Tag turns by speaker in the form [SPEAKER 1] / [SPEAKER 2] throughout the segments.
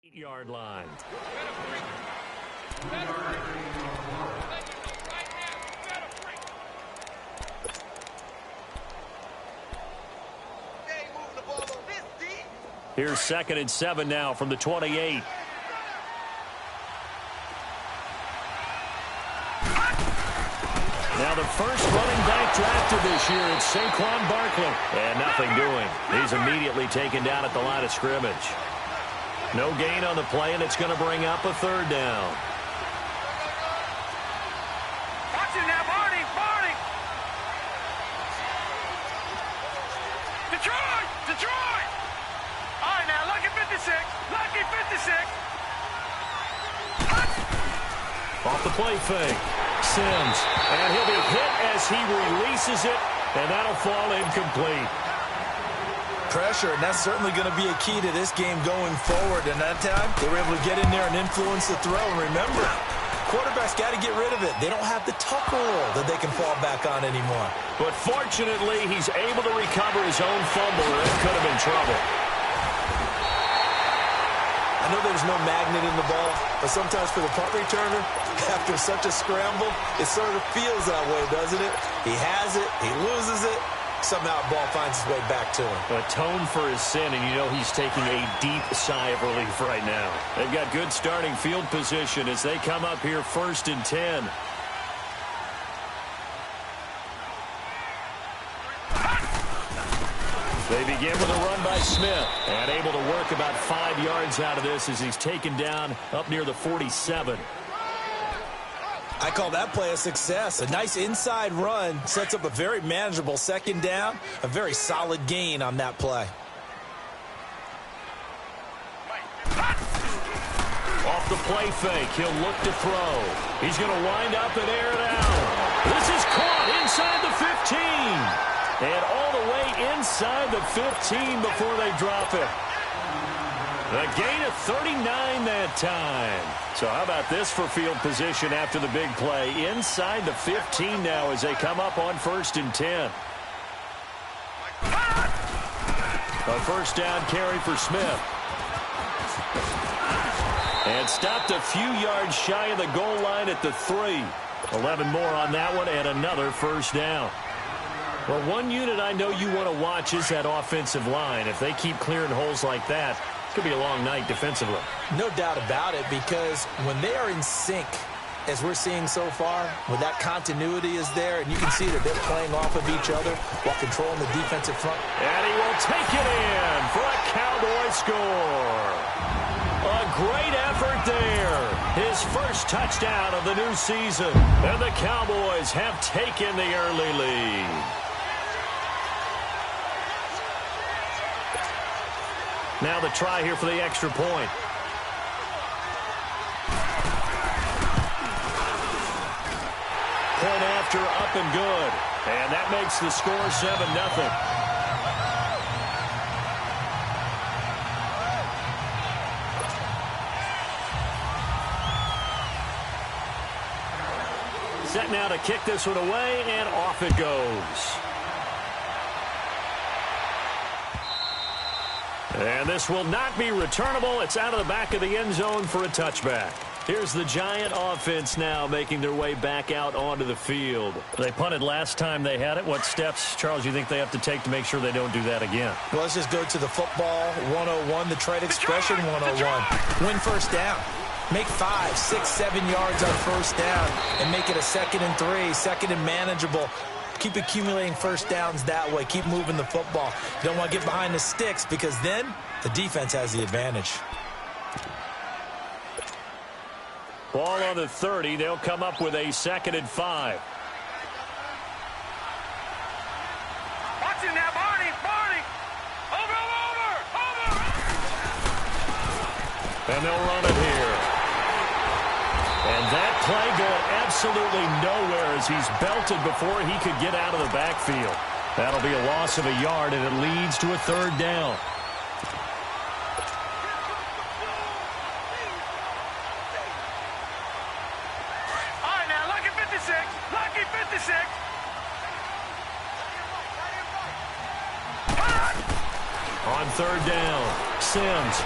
[SPEAKER 1] 8-yard line. Here's 2nd and 7 now from the 28. Now the first running back drafted this year, it's Saquon Barkley. And nothing doing. He's immediately taken down at the line of scrimmage. No gain on the play, and it's going to bring up a 3rd down.
[SPEAKER 2] Watch it now, Barney! Barney! Detroit! Detroit! All right, now, lucky 56. Lucky 56.
[SPEAKER 1] Off the play fake. Sims. And he'll be hit as he releases it, and that'll fall incomplete.
[SPEAKER 3] Pressure, and that's certainly going to be a key to this game going forward. And that time, they were able to get in there and influence the throw. And remember, quarterback's got to get rid of it. They don't have the tuck rule that they can fall back on anymore.
[SPEAKER 1] But fortunately, he's able to recover his own fumble, and it could have been trouble.
[SPEAKER 3] I know there's no magnet in the ball, but sometimes for the punt returner, after such a scramble, it sort of feels that way, doesn't it? He has it, he loses it. Somehow the ball finds its way back to him.
[SPEAKER 1] Atone for his sin, and you know he's taking a deep sigh of relief right now. They've got good starting field position as they come up here 1st and 10. They begin with a run by Smith, and able to work about 5 yards out of this as he's taken down up near the 47.
[SPEAKER 3] I call that play a success. A nice inside run sets up a very manageable 2nd down. A very solid gain on that play.
[SPEAKER 1] Off the play fake, he'll look to throw. He's going to wind up and air it out. This is caught inside the 15. And all the way inside the 15 before they drop it. A gain of 39 that time. So how about this for field position after the big play? Inside the 15 now as they come up on 1st and 10. A 1st down carry for Smith. And stopped a few yards shy of the goal line at the 3. 11 more on that one and another 1st down. Well, one unit I know you want to watch is that offensive line. If they keep clearing holes like that, it could be a long night defensively.
[SPEAKER 3] No doubt about it, because when they are in sync, as we're seeing so far, when that continuity is there, and you can see that they're playing off of each other while controlling the defensive front.
[SPEAKER 1] And he will take it in for a Cowboy score. A great effort there. His first touchdown of the new season. And the Cowboys have taken the early lead. Now the try here for the extra point. Point after, up and good. And that makes the score 7-0. Set now to kick this one away, and off it goes. And this will not be returnable. It's out of the back of the end zone for a touchback. Here's the Giant offense now making their way back out onto the field. They punted last time they had it. What steps, Charles, you think they have to take to make sure they don't do that again?
[SPEAKER 3] Well, let's just go to the football 101, the trade expression 101. Win 1st down. Make 5, 6, 7 yards on 1st down and make it a 2nd and 3, 2nd and manageable. Keep accumulating 1st downs that way. Keep moving the football. You don't want to get behind the sticks because then the defense has the advantage.
[SPEAKER 1] Ball on the 30. They'll come up with a 2nd and 5.
[SPEAKER 2] Watch it now, Barney! Barney! Over!
[SPEAKER 1] And they'll run it here. And that play going absolutely nowhere as he's belted before he could get out of the backfield. That'll be a loss of a yard, and it leads to a 3rd down.
[SPEAKER 2] All right, now, lucky 56. Lucky 56.
[SPEAKER 1] On 3rd down, Sims.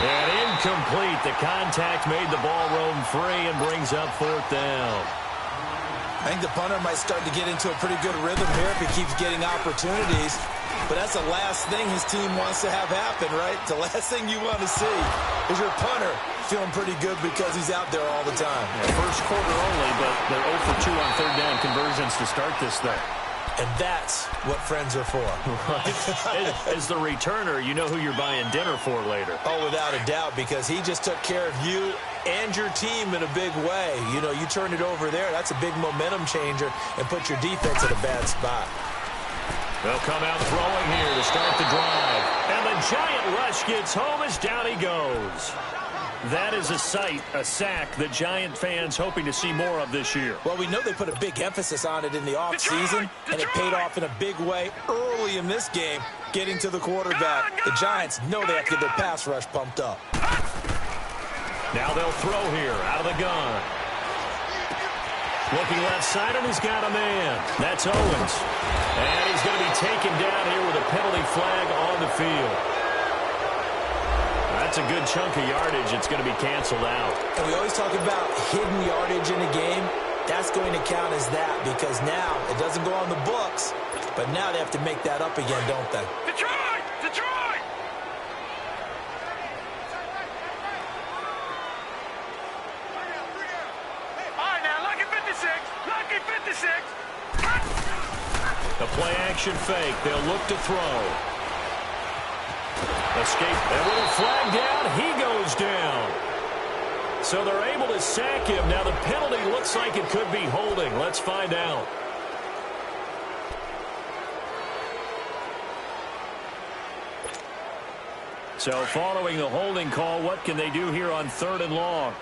[SPEAKER 1] And incomplete. The contact made the ball roam free and brings up 4th down.
[SPEAKER 3] I think the punter might start to get into a pretty good rhythm here if he keeps getting opportunities. But that's the last thing his team wants to have happen, right? The last thing you want to see is your punter feeling pretty good because he's out there all the time.
[SPEAKER 1] Yeah, first quarter only, but they're 0 for 2 on 3rd down conversions to start this thing.
[SPEAKER 3] And that's what friends are for.
[SPEAKER 1] Right. As the returner, you know who you're buying dinner for later.
[SPEAKER 3] Oh, without a doubt, because he just took care of you and your team in a big way. You know, you turn it over there, that's a big momentum changer, and put your defense in a bad spot.
[SPEAKER 1] They'll come out throwing here to start the drive. And the Giant rush gets home as down he goes. That is a sight, a sack that Giant fans hoping to see more of this year.
[SPEAKER 3] Well, we know they put a big emphasis on it in the offseason, and it paid off in a big way early in this game, getting to the quarterback. The Giants know they have to get their pass rush pumped up.
[SPEAKER 1] Now they'll throw here out of the gun. Looking left side, and he's got a man. That's Owens. And he's going to be taken down here with a penalty flag on the field. That's a good chunk of yardage. It's going to be canceled out.
[SPEAKER 3] And we always talk about hidden yardage in a game. That's going to count as that because now it doesn't go on the books, but now they have to make that up again, don't they?
[SPEAKER 2] Detroit! Detroit! All right, now, lucky 56. Lucky 56.
[SPEAKER 1] The play action fake. They'll look to throw. Escape. And with a flag down, he goes down. So they're able to sack him. Now the penalty looks like it could be holding. Let's find out. So following the holding call, what can they do here on 3rd and long?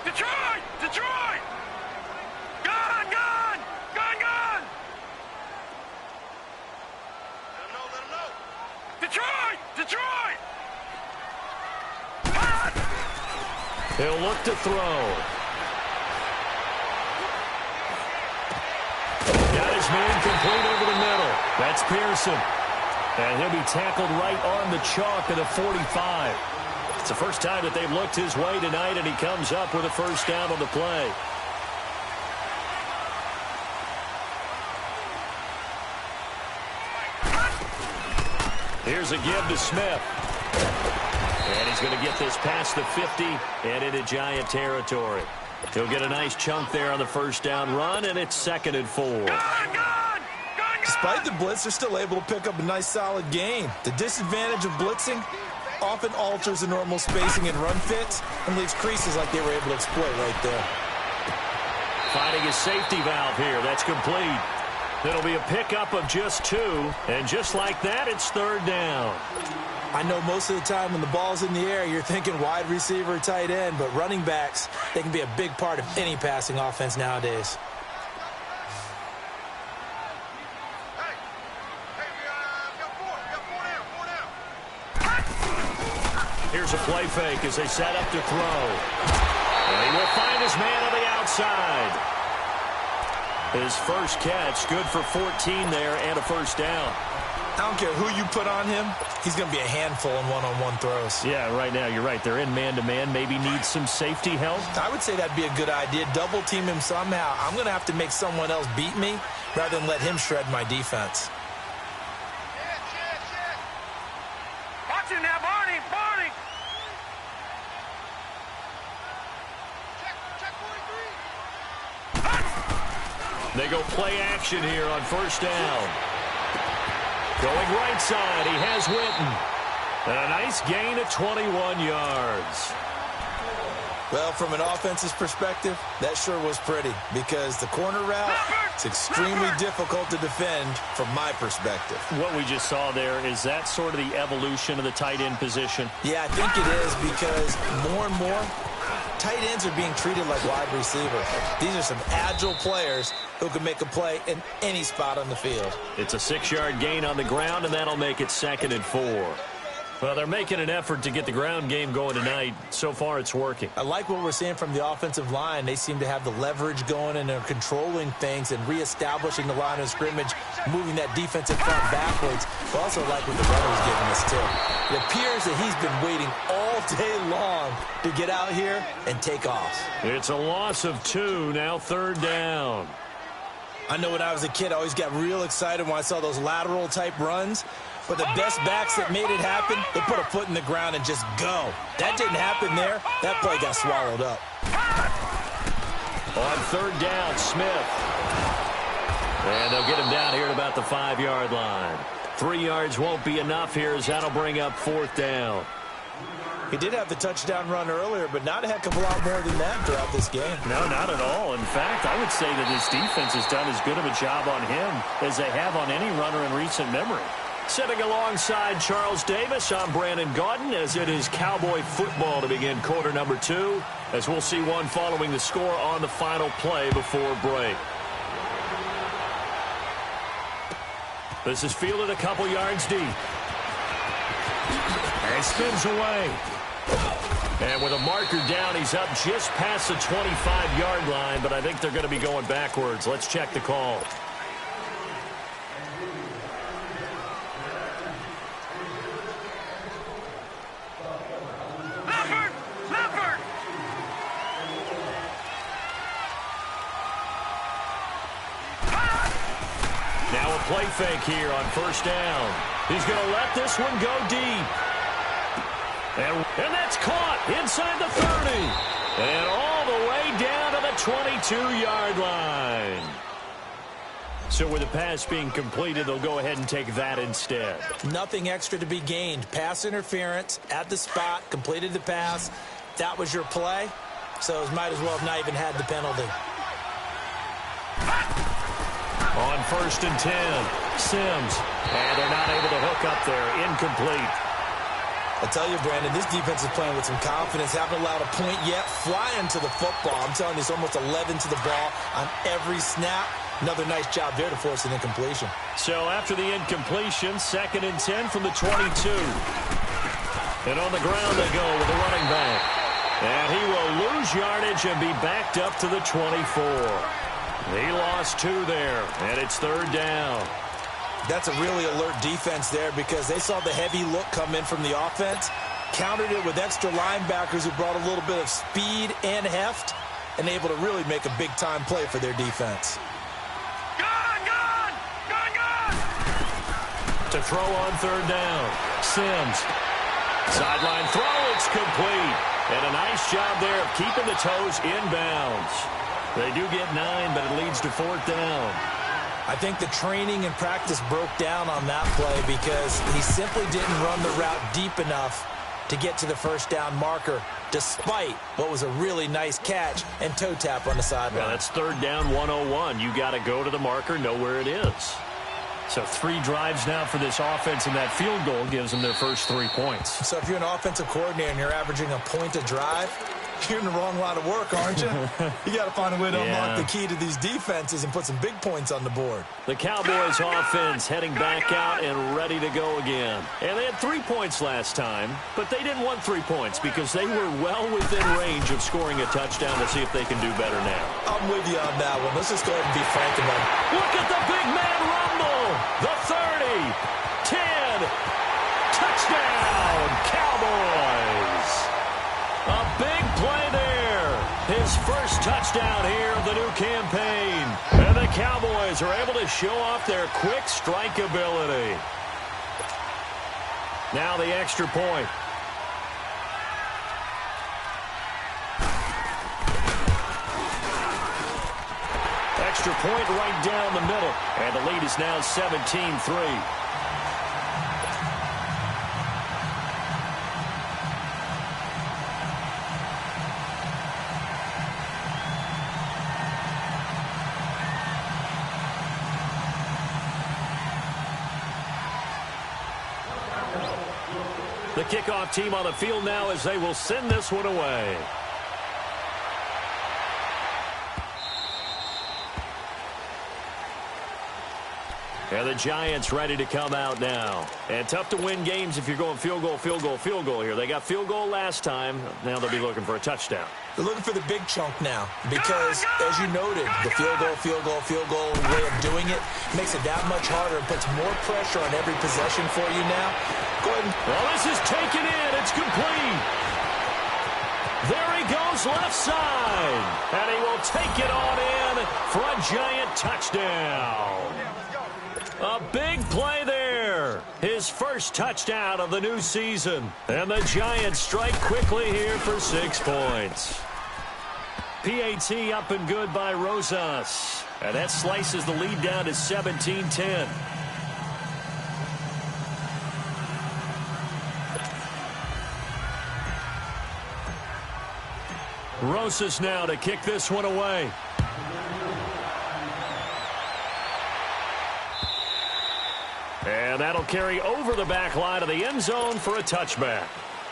[SPEAKER 2] Detroit! Detroit! Gun! Gun! Gun! Gun! Let him know, let him know. Detroit! Detroit!
[SPEAKER 1] He'll look to throw. Got his man complete over the middle. That's Pearson. And he'll be tackled right on the chalk of the 45. It's the first time that they've looked his way tonight, and he comes up with a first down on the play. Here's a give to Smith. And he's going to get this past the 50 and into Giant territory. He'll get a nice chunk there on the first down run, and it's 2nd and 4.
[SPEAKER 3] Despite the blitz, they're still able to pick up a nice, solid gain. The disadvantage of blitzing often alters the normal spacing and run fits and leaves creases like they were able to exploit right there.
[SPEAKER 1] Finding a safety valve here. That's complete. It'll be a pickup of just 2, and just like that, it's 3rd down.
[SPEAKER 3] I know most of the time when the ball's in the air, you're thinking wide receiver, tight end, but running backs, they can be a big part of any passing offense nowadays.
[SPEAKER 1] Here's a play fake as they set up to throw. And he will find his man on the outside. His first catch, good for 14 there and a first down.
[SPEAKER 3] I don't care who you put on him, he's going to be a handful in one-on-one throws.
[SPEAKER 1] Yeah, right now, you're right. They're in man-to-man. Maybe needs some safety help.
[SPEAKER 3] I would say that'd be a good idea. Double team him somehow. I'm going to have to make someone else beat me rather than let him shred my defense.
[SPEAKER 2] Watch him now, Barney! Barney!
[SPEAKER 1] They go play action here on first down. Going right side, he has Witten. And a nice gain of 21 yards.
[SPEAKER 3] Well, from an offensive perspective, that sure was pretty because the corner route is extremely difficult to defend from my perspective.
[SPEAKER 1] What we just saw there, is that sort of the evolution of the tight end position?
[SPEAKER 3] Yeah, I think it is because more and more, tight ends are being treated like wide receivers. These are some agile players who can make a play in any spot on the field.
[SPEAKER 1] It's a 6-yard gain on the ground, and that'll make it 2nd and 4. Well, they're making an effort to get the ground game going tonight. So far, it's working.
[SPEAKER 3] I like what we're seeing from the offensive line. They seem to have the leverage going, and they're controlling things and reestablishing the line of scrimmage, moving that defensive front backwards. I also like what the runner's giving us, too. It appears that he's been waiting all day long to get out here and take off.
[SPEAKER 1] It's a loss of 2, now 3rd down.
[SPEAKER 3] I know when I was a kid, I always got real excited when I saw those lateral-type runs. But the best backs that made it happen, they put a foot in the ground and just go. That didn't happen there. That play got swallowed up.
[SPEAKER 1] On 3rd down, Smith. And they'll get him down here at about the 5-yard line. 3 yards won't be enough here as that'll bring up 4th down.
[SPEAKER 3] He did have the touchdown run earlier, but not a heck of a lot more than that throughout this game.
[SPEAKER 1] No, not at all. In fact, I would say that his defense has done as good of a job on him as they have on any runner in recent memory. Sitting alongside Charles Davis, I'm Brandon Gaudin, as it is Cowboy football to begin quarter number 2, as we'll see one following the score on the final play before break. This is fielded a couple yards deep. And spins away. And with a marker down, he's up just past the 25-yard line, but I think they're going to be going backwards. Let's check the call. Now a play fake here on 1st down. He's going to let this one go deep. And that's caught inside the 30. And all the way down to the 22-yard line. So with the pass being completed, they'll go ahead and take that instead.
[SPEAKER 3] Nothing extra to be gained. Pass interference at the spot, completed the pass. That was your play, so it might as well have not even had the penalty.
[SPEAKER 1] On 1st and 10, Sims. And they're not able to hook up there. Incomplete.
[SPEAKER 3] I tell you, Brandon, this defense is playing with some confidence. Haven't allowed a point yet. Flying to the football. I'm telling you, it's almost 11 to the ball on every snap. Another nice job there to force an incompletion.
[SPEAKER 1] So after the incompletion, 2nd and 10 from the 22. And on the ground they go with the running back. And he will lose yardage and be backed up to the 24. He lost 2 there, and it's 3rd down.
[SPEAKER 3] That's a really alert defense there because they saw the heavy look come in from the offense, countered it with extra linebackers who brought a little bit of speed and heft, and able to really make a big-time play for their defense.
[SPEAKER 2] Gone!
[SPEAKER 1] To throw on 3rd down, Sims. Sideline throw, it's complete. And a nice job there of keeping the toes inbounds. They do get 9, but it leads to 4th down.
[SPEAKER 3] I think the training and practice broke down on that play because he simply didn't run the route deep enough to get to the 1st down marker, despite what was a really nice catch and toe tap on the sideline.
[SPEAKER 1] Yeah, that's 3rd down 101. You got to go to the marker, know where it is. So 3 drives now for this offense, and that field goal gives them their first 3 points.
[SPEAKER 3] So if you're an offensive coordinator and you're averaging a point a drive, you're in the wrong line of work, aren't you? You got to find a way to unlock the key to these defenses and put some big points on the board.
[SPEAKER 1] The Cowboys offense heading back out and ready to go again. And they had 3 points last time, but they didn't want 3 points because they were well within range of scoring a touchdown. To see if they can do better now.
[SPEAKER 3] I'm with you on that one. Let's just go ahead and be frank about it.
[SPEAKER 1] Look at the big man rumble. The 30, 10, touchdown, Cowboys. A big play there. His first touchdown here of the new campaign. And the Cowboys are able to show off their quick strike ability. Now the extra point. Extra point right down the middle. And the lead is now 17-3. The kickoff team on the field now as they will send this one away. And the Giants ready to come out now. And tough to win games if you're going field goal, field goal, field goal here. They got field goal last time. Now they'll be looking for a touchdown.
[SPEAKER 3] They're looking for the big chunk now because, as you noted, the field goal, field goal, field goal way of doing it makes it that much harder and puts more pressure on every possession for you now. Go ahead.
[SPEAKER 1] Well, this is taken in. It's complete. There he goes left side. And he will take it on in for a Giant touchdown. A big play there. His first touchdown of the new season. And the Giants strike quickly here for 6 points. PAT up and good by Rosas. And that slices the lead down to 17-10. Rosas now to kick this one away. And that'll carry over the back line of the end zone for a touchback.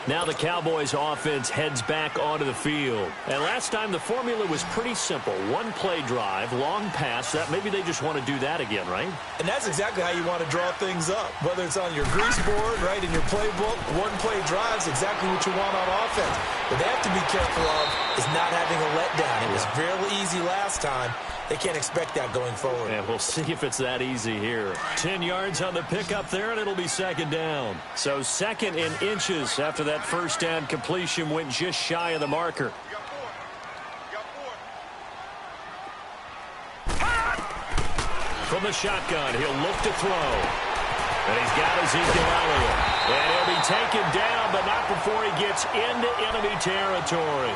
[SPEAKER 1] Now the Cowboys offense heads back onto the field. And last time the formula was pretty simple. One play drive, long pass. That maybe they just want to do that again, right?
[SPEAKER 3] And that's exactly how you want to draw things up. Whether it's on your grease board, right, in your playbook, one play drive's exactly what you want on offense. What they have to be careful of is not having a letdown. It was fairly easy last time. They can't expect that going forward.
[SPEAKER 1] And we'll see if it's that easy here. 10 yards on the pickup there, and it'll be second down. So 2nd and inches after that first down completion went just shy of the marker. From the shotgun, he'll look to throw. And he's got Ezekiel Elliott. And he'll be taken down, but not before he gets into enemy territory.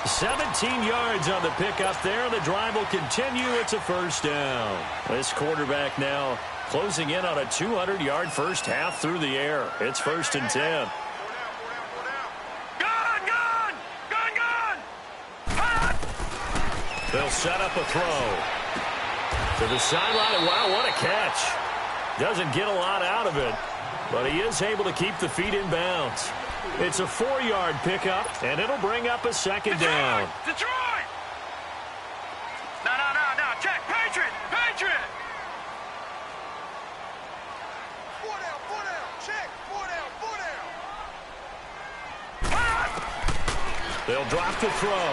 [SPEAKER 1] 17 yards on the pickup there. The drive will continue. It's a first down. This quarterback now closing in on a 200-yard first half through the air. It's 1st and 10. They'll set up a throw to the sideline. And wow, what a catch. Doesn't get a lot out of it, but he is able to keep the feet in bounds. It's a 4-yard pickup, and it'll bring up a second down.
[SPEAKER 2] Detroit! No. Check. Patriot! Four down. Check. Four down.
[SPEAKER 1] They'll drop the throw.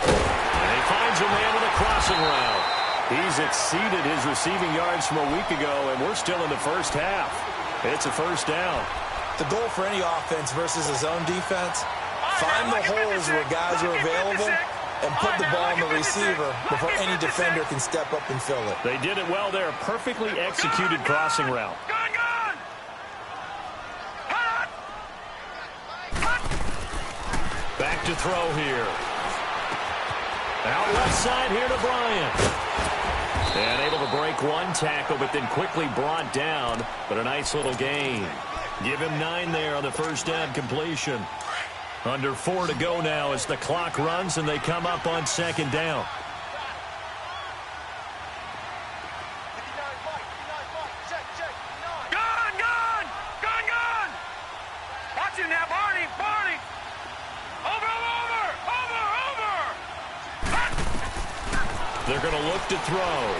[SPEAKER 1] And he finds a man with a crossing route. He's exceeded his receiving yards from a week ago, and we're still in the first half. It's a first down.
[SPEAKER 3] The goal for any offense versus a zone defense, find the holes where guys are available and put the ball on the receiver before any defender can step up and fill it.
[SPEAKER 1] They did it well there. Perfectly executed crossing route. Back to throw here. Out left side here to Bryant. And able to break one tackle, but then quickly brought down. But a nice little gain. Give him 9 there on the first down completion. Under 4 to go now as the clock runs and they come up on second down.
[SPEAKER 2] Gun! Watch him now, Barney! Over!
[SPEAKER 1] They're going to look to throw.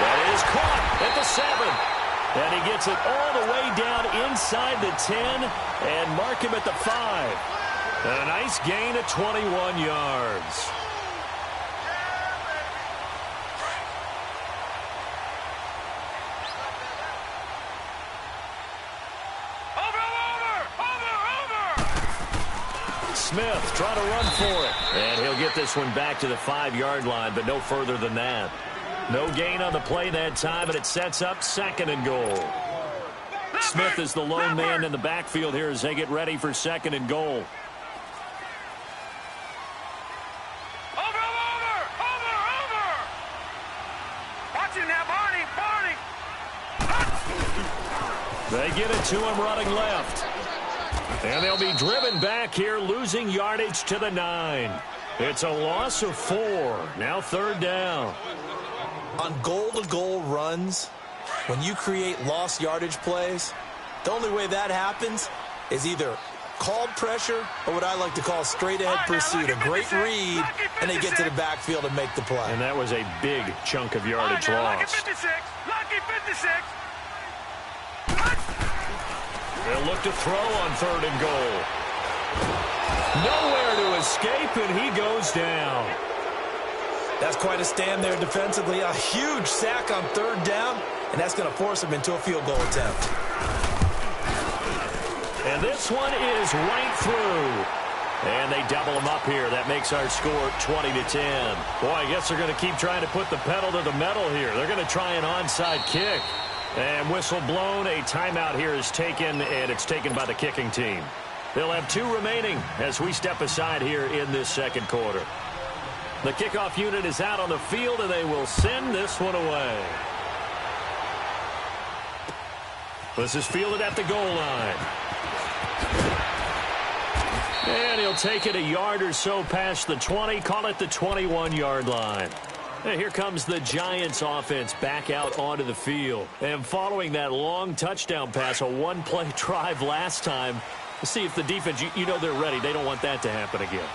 [SPEAKER 1] That is caught at the 7. And he gets it all the way down inside the 10 and mark him at the 5. A nice gain of 21 yards.
[SPEAKER 2] Over!
[SPEAKER 1] Smith trying to run for it. And he'll get this one back to the 5-yard line, but no further than that. No gain on the play that time, and it sets up 2nd and goal. Smith is the lone man in the backfield here as they get ready for 2nd and goal.
[SPEAKER 2] Over! Watch him now, Barney!
[SPEAKER 1] They get it to him running left. And they'll be driven back here, losing yardage to the 9. It's a loss of 4. Now 3rd down.
[SPEAKER 3] On goal-to-goal runs, when you create lost yardage plays, the only way that happens is either Called pressure, or what I like to call straight-ahead pursuit. A great read, and they get to the backfield and make the play.
[SPEAKER 1] And that was a big chunk of yardage loss.
[SPEAKER 2] Lucky 56. Lucky 56.
[SPEAKER 1] They'll look to throw on 3rd and goal. Nowhere to escape, and he goes down.
[SPEAKER 3] That's quite a stand there defensively. A huge sack on 3rd down, and that's going to force him into a field goal attempt.
[SPEAKER 1] And this one is right through. And they double him up here. That makes our score 20-10. Boy, I guess they're going to keep trying to put the pedal to the metal here. They're going to try an onside kick. And whistle blown. A timeout here is taken, and it's taken by the kicking team. They'll have 2 remaining as we step aside here in this second quarter. The kickoff unit is out on the field, and they will send this one away. This is fielded at the goal line. And he'll take it a yard or so past the 20, call it the 21-yard line. And here comes the Giants offense back out onto the field. And following that long touchdown pass, a one-play drive last time, to see if the defense, you know they're ready. They don't want that to happen again.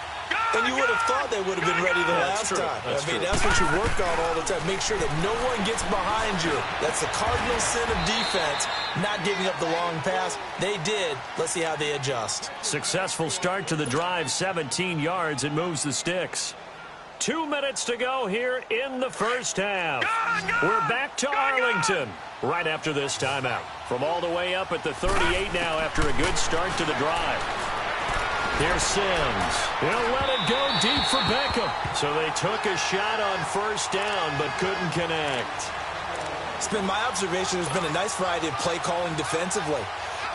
[SPEAKER 3] And you would have thought they would have been ready the last time. That's what you work on all the time. Make sure that no one gets behind you. That's the cardinal sin of defense, not giving up the long pass. They did. Let's see how they adjust.
[SPEAKER 1] Successful start to the drive, 17 yards, and moves the sticks. 2 minutes to go here in the first half. We're back to Arlington right after this timeout. From all the way up at the 38 now after a good start to the drive. Here's Sims. He'll let it go deep for Beckham. So they took a shot on 1st down but couldn't connect.
[SPEAKER 3] It's been my observation there's been a nice variety of play calling defensively.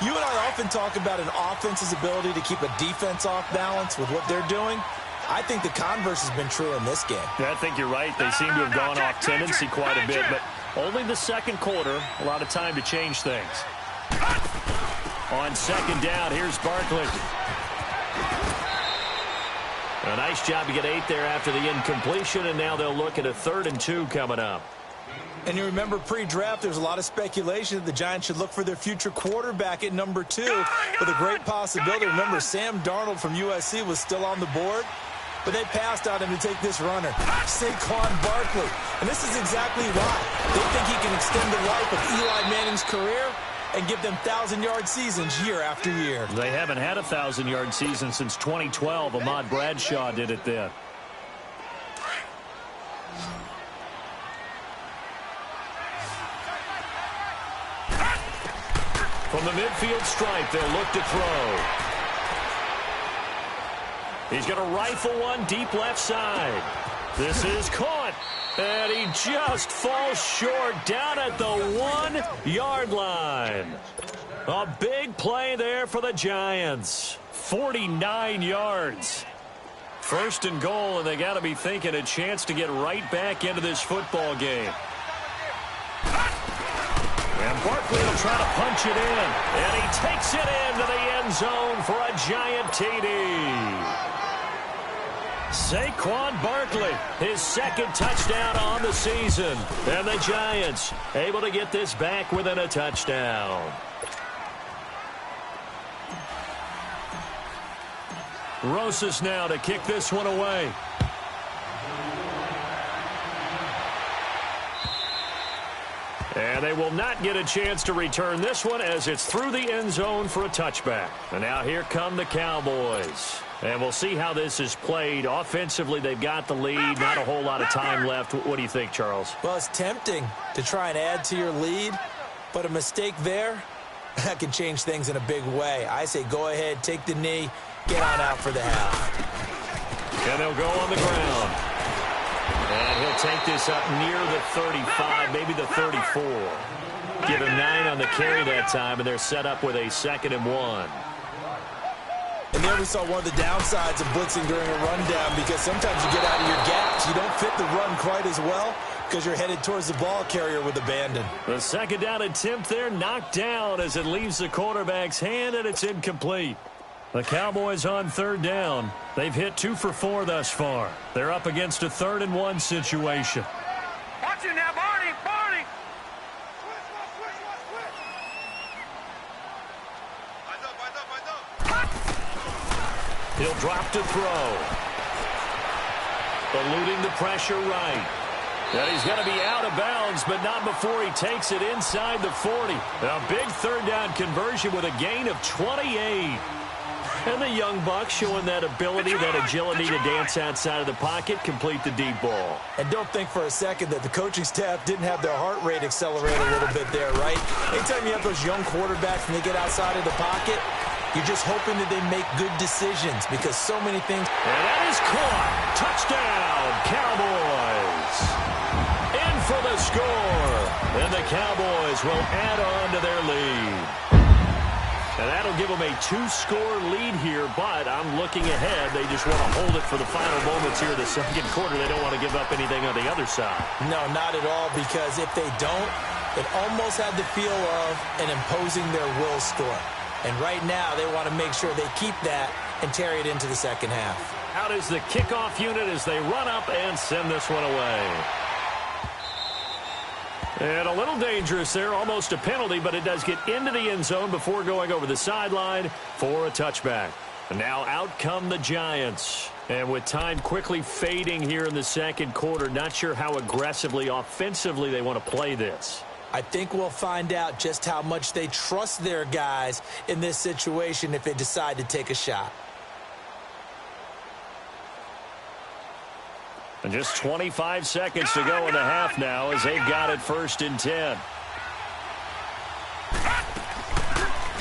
[SPEAKER 3] You and I often talk about an offense's ability to keep a defense off balance with what they're doing. I think the converse has been true in this game.
[SPEAKER 1] Yeah, I think you're right. They seem to have gone off tendency quite a bit, but only the second quarter. A lot of time to change things. On 2nd down, here's Barkley. A nice job to get 8 there after the incompletion, and now they'll look at a 3rd and 2 coming up.
[SPEAKER 3] And you remember pre-draft, there's a lot of speculation that the Giants should look for their future quarterback at number 2 with a great possibility. Remember, Sam Darnold from USC was still on the board, but they passed on him to take this runner, Saquon Barkley. And this is exactly why. They think he can extend the life of Eli Manning's career and give them 1,000-yard seasons year after year.
[SPEAKER 1] They haven't had a 1,000-yard season since 2012. Ahmad Bradshaw did it then. From the midfield stripe, they'll look to throw. He's going to rifle one deep left side. This is caught. And he just falls short down at the 1-yard line. A big play there for the Giants. 49 yards. 1st and goal, and they got to be thinking a chance to get right back into this football game. And Barkley will try to punch it in. And he takes it into the end zone for a Giant TD. Saquon Barkley, his 2nd touchdown on the season. And the Giants able to get this back within a touchdown. Rosas now to kick this one away. And they will not get a chance to return this one as it's through the end zone for a touchback. And now here come the Cowboys. And we'll see how this is played. Offensively, they've got the lead. Not a whole lot of time left. What do you think, Charles?
[SPEAKER 3] Well, it's tempting to try and add to your lead, but a mistake there, that can change things in a big way. I say go ahead, take the knee, get on out for the half.
[SPEAKER 1] And they'll go on the ground. And he'll take this up near the 35, maybe the 34. Give him 9 on the carry that time, and they're set up with a 2nd and 1.
[SPEAKER 3] And there we saw one of the downsides of blitzing during a rundown, because sometimes you get out of your gaps. You don't fit the run quite as well because you're headed towards the ball carrier with abandon.
[SPEAKER 1] The 2nd down attempt there knocked down as it leaves the quarterback's hand, and it's incomplete. The Cowboys on 3rd down. They've hit 2 for 4 thus far. They're up against a 3rd and 1 situation.
[SPEAKER 2] Watch it now, Barney, Barney.
[SPEAKER 1] He'll drop to throw. Eluding the pressure right. And he's going to be out of bounds, but not before he takes it inside the 40. A big third down conversion with a gain of 28. And the young buck showing that ability, that agility to dance outside of the pocket, complete the deep ball.
[SPEAKER 3] And don't think for a second that the coaching staff didn't have their heart rate accelerate a little bit there, right? Anytime you have those young quarterbacks and they get outside of the pocket, you're just hoping that they make good decisions because so many things.
[SPEAKER 1] And that is caught. Touchdown, Cowboys. In for the score. And the Cowboys will add on to their lead. And that'll give them a 2-score lead here, but I'm looking ahead. They just want to hold it for the final moments here in the second quarter. They don't want to give up anything on the other side.
[SPEAKER 3] No, not at all, because if they don't, it almost had the feel of an imposing their will score. And right now, they want to make sure they keep that and carry it into the second half.
[SPEAKER 1] Out is the kickoff unit as they run up and send this one away. And a little dangerous there, almost a penalty, but it does get into the end zone before going over the sideline for a touchback. And now out come the Giants. And with time quickly fading here in the second quarter, not sure how aggressively, offensively they want to play this.
[SPEAKER 3] I think we'll find out just how much they trust their guys in this situation if they decide to take a shot.
[SPEAKER 1] And just 25 seconds to go in the half now as they've got it 1st and 10.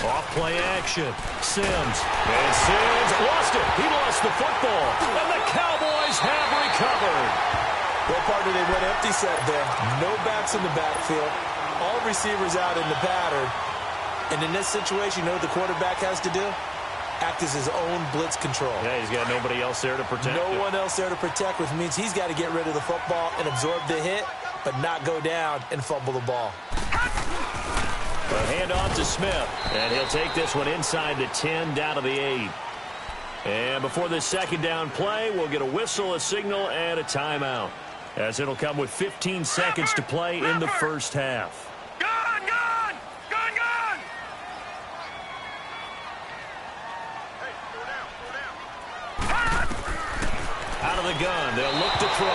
[SPEAKER 1] Off play action. Sims. And Sims lost it. He lost the football. And the Cowboys have recovered.
[SPEAKER 3] Well, partner, they went empty set there. No backs in the backfield. All receivers out in the pattern. And in this situation, you know what the quarterback has to do? Act as his own blitz control.
[SPEAKER 1] Yeah, he's got nobody else there to protect
[SPEAKER 3] him. No one else there to protect, which means he's got to get rid of the football and absorb the hit, but not go down and fumble the ball.
[SPEAKER 1] A handoff to Smith, and he'll take this one inside the 10, down to the 8. And before this second down play, we'll get a whistle, a signal, and a timeout, as it'll come with 15 seconds to play in the first half. Out of the gun, they'll look to throw.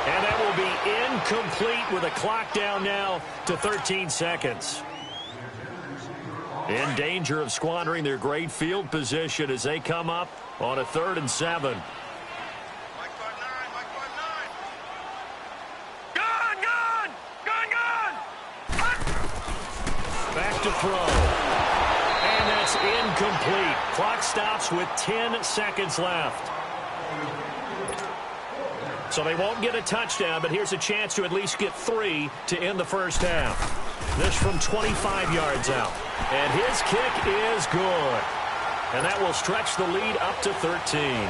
[SPEAKER 1] And that will be incomplete with a clock down now to 13 seconds. In danger of squandering their great field position as they come up on a 3rd and 7. Back to throw. And that's incomplete. Clock stops with 10 seconds left. So they won't get a touchdown, but here's a chance to at least get 3 to end the first half. This from 25 yards out. And his kick is good. And that will stretch the lead up to 13.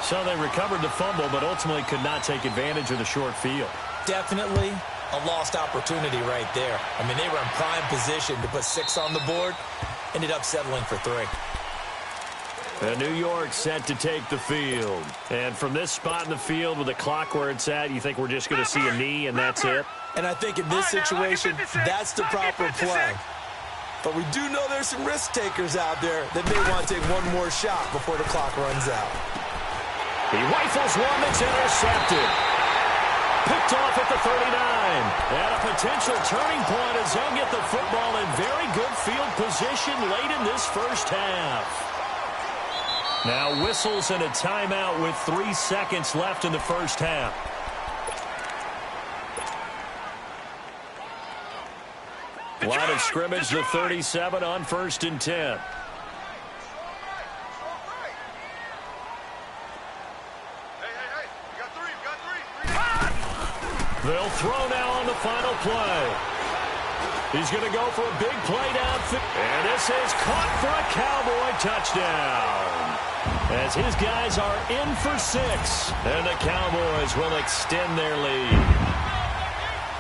[SPEAKER 1] So they recovered the fumble, but ultimately could not take advantage of the short field.
[SPEAKER 3] Definitely a lost opportunity right there. I mean, they were in prime position to put 6 on the board. Ended up settling for 3.
[SPEAKER 1] And New York set to take the field. And from this spot in the field with the clock where it's at, you think we're just going to see a knee and that's it?
[SPEAKER 3] And I think in this situation, that's the proper play. But we do know there's some risk takers out there that may want to take one more shot before the clock runs out.
[SPEAKER 1] He rifles one that's intercepted. Picked off at the 39. And a potential turning point as they'll get the football in very good field position late in this first half. Now whistles and a timeout with 3 seconds left in the first half. Line of scrimmage, the 37 on 1st and 10. They'll throw now on the final play. He's going to go for a big play downfield. And this is caught for a Cowboy touchdown. As his guys are in for 6. And the Cowboys will extend their lead.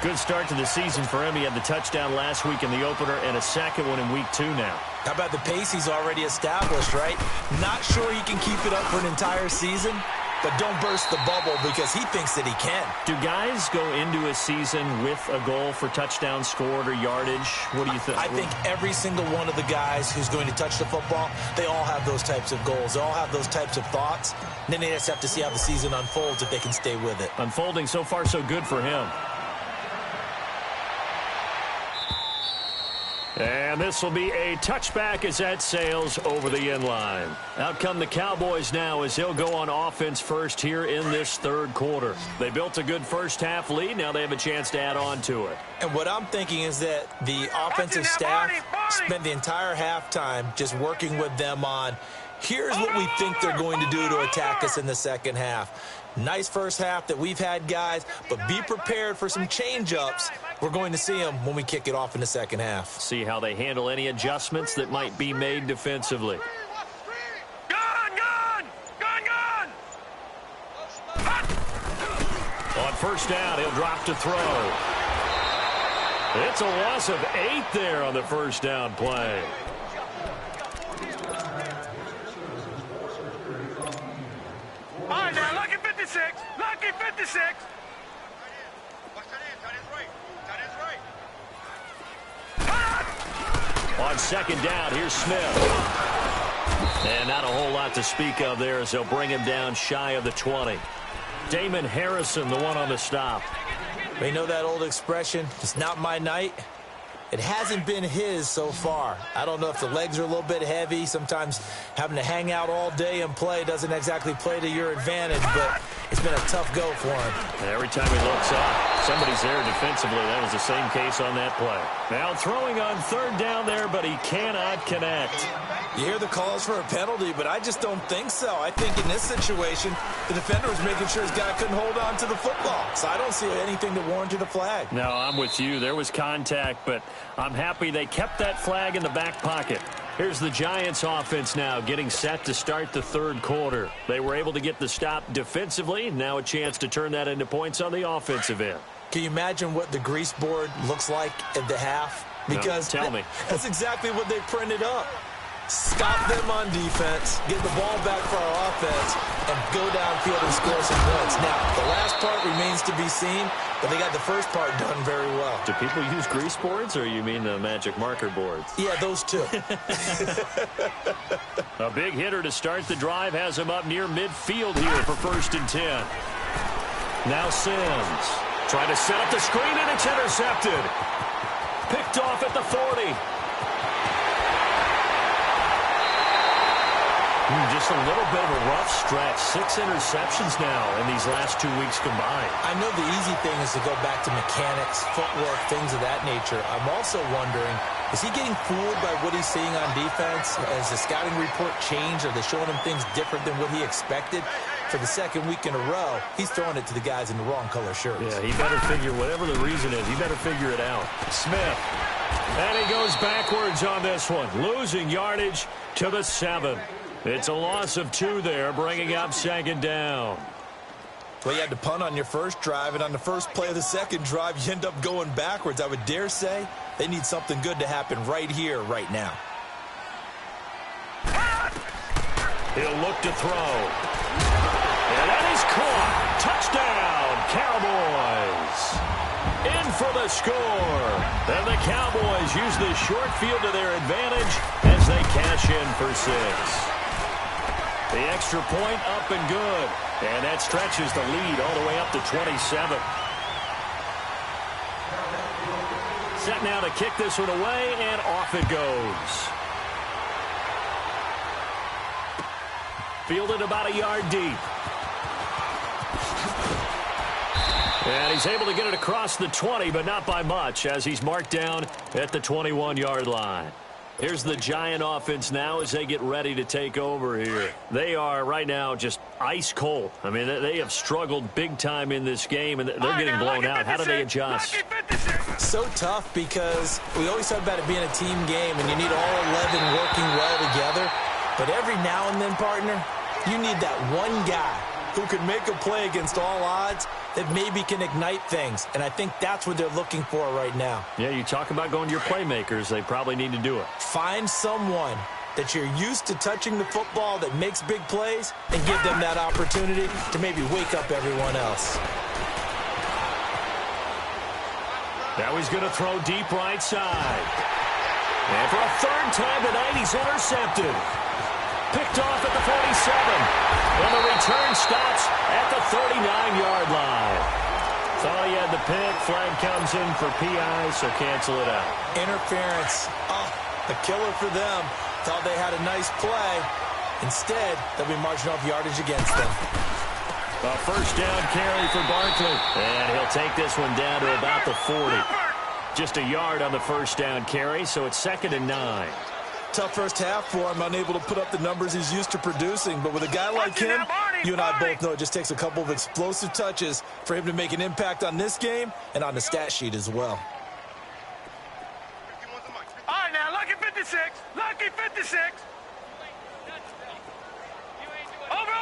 [SPEAKER 1] Good start to the season for him. He had the touchdown last week in the opener and a second one in week 2 now.
[SPEAKER 3] How about the pace he's already established, right? Not sure he can keep it up for an entire season, but don't burst the bubble because he thinks that he can.
[SPEAKER 1] Do guys go into a season with a goal for touchdowns scored or yardage? What do you think?
[SPEAKER 3] I think every single one of the guys who's going to touch the football, they all have those types of goals. They all have those types of thoughts. And then they just have to see how the season unfolds if they can stay with it.
[SPEAKER 1] Unfolding so far so good for him. And this will be a touchback as that sails over the end line. Out come the Cowboys now as they'll go on offense first here in this third quarter. They built a good first half lead. Now they have a chance to add on to it.
[SPEAKER 3] And what I'm thinking is that the offensive staff spent the entire halftime just working with them on, here's what we think they're going to do to attack us in the second half. Nice first half that we've had, guys, but be prepared for some change-ups. We're going to see them when we kick it off in the second half.
[SPEAKER 1] See how they handle any adjustments that might be made defensively. On first down, he'll drop to throw. It's a loss of 8 there on the first down play.
[SPEAKER 2] All right, now, lucky 56. Lucky 56.
[SPEAKER 1] On second down, here's Smith. And not a whole lot to speak of there as they'll bring him down shy of the 20. Damon Harrison, the one on the stop.
[SPEAKER 3] They know that old expression, it's not my night. It hasn't been his so far. I don't know if the legs are a little bit heavy. Sometimes having to hang out all day and play doesn't exactly play to your advantage, but it's been a tough go for him.
[SPEAKER 1] Every time he looks up, somebody's there defensively. That was the same case on that play. Now throwing on third down there, but he cannot connect.
[SPEAKER 3] You hear the calls for a penalty, but I just don't think so. I think in this situation, the defender was making sure his guy couldn't hold on to the football. So I don't see anything that warranted a flag.
[SPEAKER 1] No, I'm with you. There was contact, but I'm happy they kept that flag in the back pocket. Here's the Giants offense now getting set to start the third quarter. They were able to get the stop defensively. Now a chance to turn that into points on the offensive end.
[SPEAKER 3] Can you imagine what the grease board looks like at the half? Because
[SPEAKER 1] no, tell me.
[SPEAKER 3] That's exactly what they printed up. Stop them on defense, get the ball back for our offense, and go downfield and score some points. Now, the last part remains to be seen, but they got the first part done very well.
[SPEAKER 1] Do people use grease boards, or you mean the magic marker boards?
[SPEAKER 3] Yeah, those two.
[SPEAKER 1] A big hitter to start the drive has him up near midfield here for 1st and 10. Now Sims trying to set up the screen, and it's intercepted. Picked off at the 40. Just a little bit of a rough stretch. 6 interceptions now in these last 2 weeks combined.
[SPEAKER 3] I know the easy thing is to go back to mechanics, footwork, things of that nature. I'm also wondering, is he getting fooled by what he's seeing on defense? Has the scouting report changed? Are they showing him things different than what he expected? For the second week in a row, he's throwing it to the guys in the wrong color shirts.
[SPEAKER 1] Yeah, he better figure, whatever the reason is, he better figure it out. Smith. And he goes backwards on this one, losing yardage to the 7. It's a loss of 2 there, bringing up second down.
[SPEAKER 3] Well, you had to punt on your first drive, and on the first play of the second drive, you end up going backwards. I would dare say they need something good to happen right here, right now.
[SPEAKER 1] He'll look to throw. And that is caught. Touchdown, Cowboys. In for the score. And the Cowboys use the short field to their advantage as they cash in for 6. The extra point up and good. And that stretches the lead all the way up to 27. Set now to kick this one away, and off it goes. Fielded about a yard deep. And he's able to get it across the 20, but not by much, as he's marked down at the 21-yard line. Here's the Giant offense now as they get ready to take over here. They are right now just ice cold. I mean, they have struggled big time in this game, and they're getting blown out. How do they adjust?
[SPEAKER 3] So tough because we always talk about it being a team game, and you need all 11 working well together. But every now and then, partner, you need that one guy who can make a play against all odds that maybe can ignite things. And I think that's what they're looking for right now.
[SPEAKER 1] Yeah, you talk about going to your playmakers. They probably need to do it.
[SPEAKER 3] Find someone that you're used to touching the football that makes big plays and give them that opportunity to maybe wake up everyone else.
[SPEAKER 1] Now he's going to throw deep right side. And for a third time tonight, he's intercepted. Picked off at the 47. And the return stops at the 39-yard line. Thought he had the pick. Flag comes in for PI, so cancel it out.
[SPEAKER 3] Interference. Oh, a killer for them. Thought they had a nice play. Instead, they'll be marching off yardage against them.
[SPEAKER 1] A first down carry for Barkley. And he'll take this one down to about the 40. Just a yard on the first down carry, so it's 2nd and 9.
[SPEAKER 3] Tough first half for him, unable to put up the numbers he's used to producing. But with a guy like him, you and I both know it just takes a couple of explosive touches for him to make an impact on this game and on the stat sheet as well.
[SPEAKER 2] All right, now, lucky 56. Lucky 56. Over.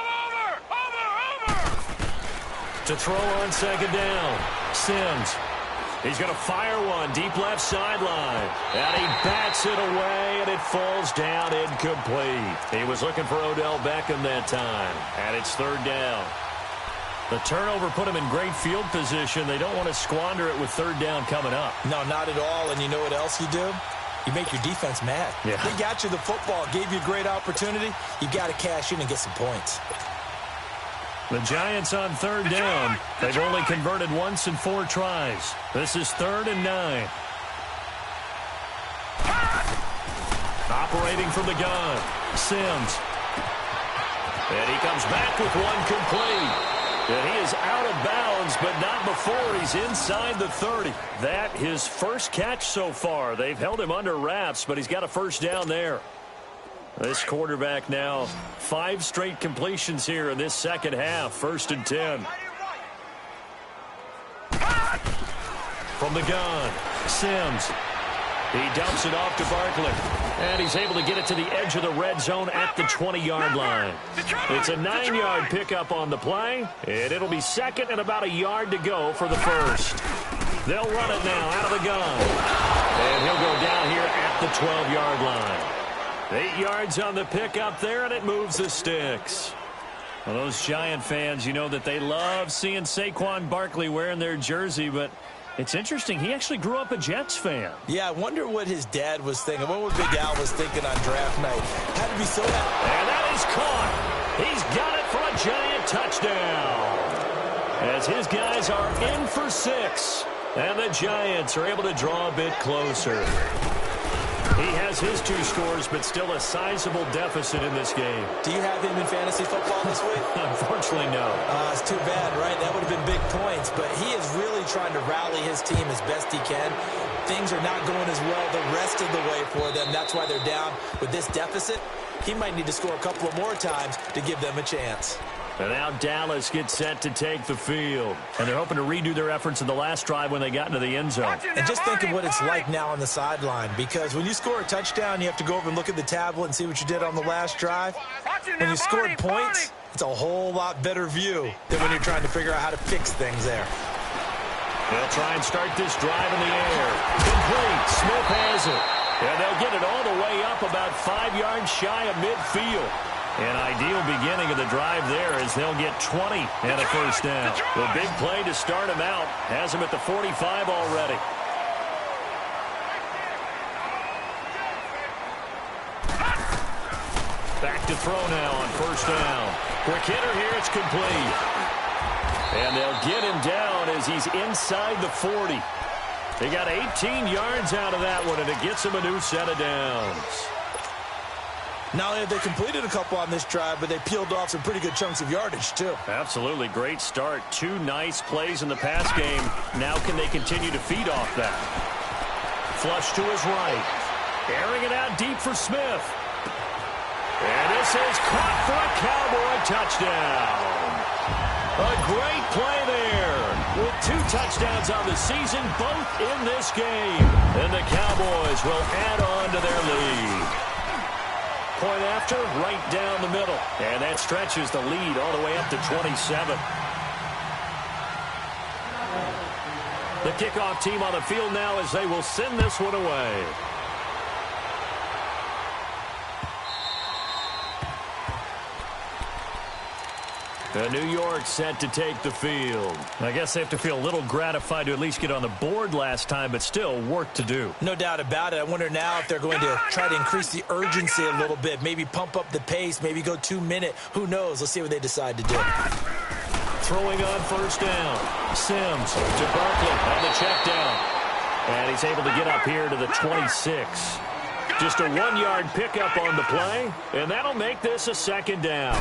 [SPEAKER 1] To throw on 2nd down, Sims. He's going to fire one deep left sideline. And he bats it away, and it falls down incomplete. He was looking for Odell Beckham that time. And it's 3rd down. The turnover put him in great field position. They don't want to squander it with 3rd down coming up.
[SPEAKER 3] No, not at all. And you know what else you do? You make your defense mad.
[SPEAKER 1] Yeah.
[SPEAKER 3] They got you the football, gave you a great opportunity. You got to cash in and get some points.
[SPEAKER 1] The Giants on 3rd down. They've only converted once in 4 tries. This is 3rd and 9. Operating from the gun, Sims. And he comes back with one complete. And he is out of bounds, but not before he's inside the 30. That his first catch so far. They've held him under wraps, but he's got a first down there. This quarterback now 5 straight completions here in this second half. 1st and 10. From the gun, Sims. He dumps it off to Barkley. And he's able to get it to the edge of the red zone at the 20-yard line. It's a 9-yard pickup on the play. And it'll be 2nd and about a yard to go for the first. They'll run it now out of the gun. And he'll go down here at the 12-yard line. 8 yards on the pickup there, and it moves the sticks. Well, those Giant fans, you know that they love seeing Saquon Barkley wearing their jersey, but it's interesting. He actually grew up a Jets fan.
[SPEAKER 3] Yeah, I wonder what his dad was thinking. What Big Al was thinking on draft night. Had to be so happy.
[SPEAKER 1] And that is caught. He's got it for a Giant touchdown. As his guys are in for 6. And the Giants are able to draw a bit closer. He has his 2 scores, but still a sizable deficit in this game.
[SPEAKER 3] Do you have him in fantasy football this week?
[SPEAKER 1] Unfortunately, no.
[SPEAKER 3] It's too bad, right? That would have been big points, but he is really trying to rally his team as best he can. Things are not going as well the rest of the way for them. That's why they're down with this deficit. He might need to score a couple of more times to give them a chance.
[SPEAKER 1] And now Dallas gets set to take the field. And they're hoping to redo their efforts in the last drive when they got into the end zone.
[SPEAKER 3] And just think of what it's like now on the sideline. Because when you score a touchdown, you have to go over and look at the tablet and see what you did on the last drive. When you scored points, it's a whole lot better view than when you're trying to figure out how to fix things there.
[SPEAKER 1] They'll try and start this drive in the air. Complete. Smith has it. And they'll get it all the way up about 5 yards shy of midfield. An ideal beginning of the drive there as they'll get 20 and a first down. The big play to start him out has him at the 45 already. Back to throw now on first down. Quick hitter here, it's complete. And they'll get him down as he's inside the 40. They got 18 yards out of that one, and it gets him a new set of downs.
[SPEAKER 3] Not only have they completed a couple on this drive, but they peeled off some pretty good chunks of yardage, too.
[SPEAKER 1] Absolutely. Great start. 2 nice plays in the pass game. Now can they continue to feed off that? Flush to his right. Airing it out deep for Smith. And this is caught for a Cowboy touchdown. A great play there. With 2 touchdowns on the season, both in this game. And the Cowboys will add on to their lead. Point after, right down the middle. And that stretches the lead all the way up to 27. The kickoff team on the field now as they will send this one away. New York set to take the field.
[SPEAKER 4] I guess they have to feel a little gratified to at least get on the board last time, but still work to do.
[SPEAKER 3] No doubt about it. I wonder now if they're going to try to increase the urgency a little bit, maybe pump up the pace, maybe go 2 minute. Who knows? Let's see what they decide to do.
[SPEAKER 1] Throwing on first down. Sims to Barkley on the check down. And he's able to get up here to the 26. Just a 1-yard pickup on the play, and that'll make this a second down.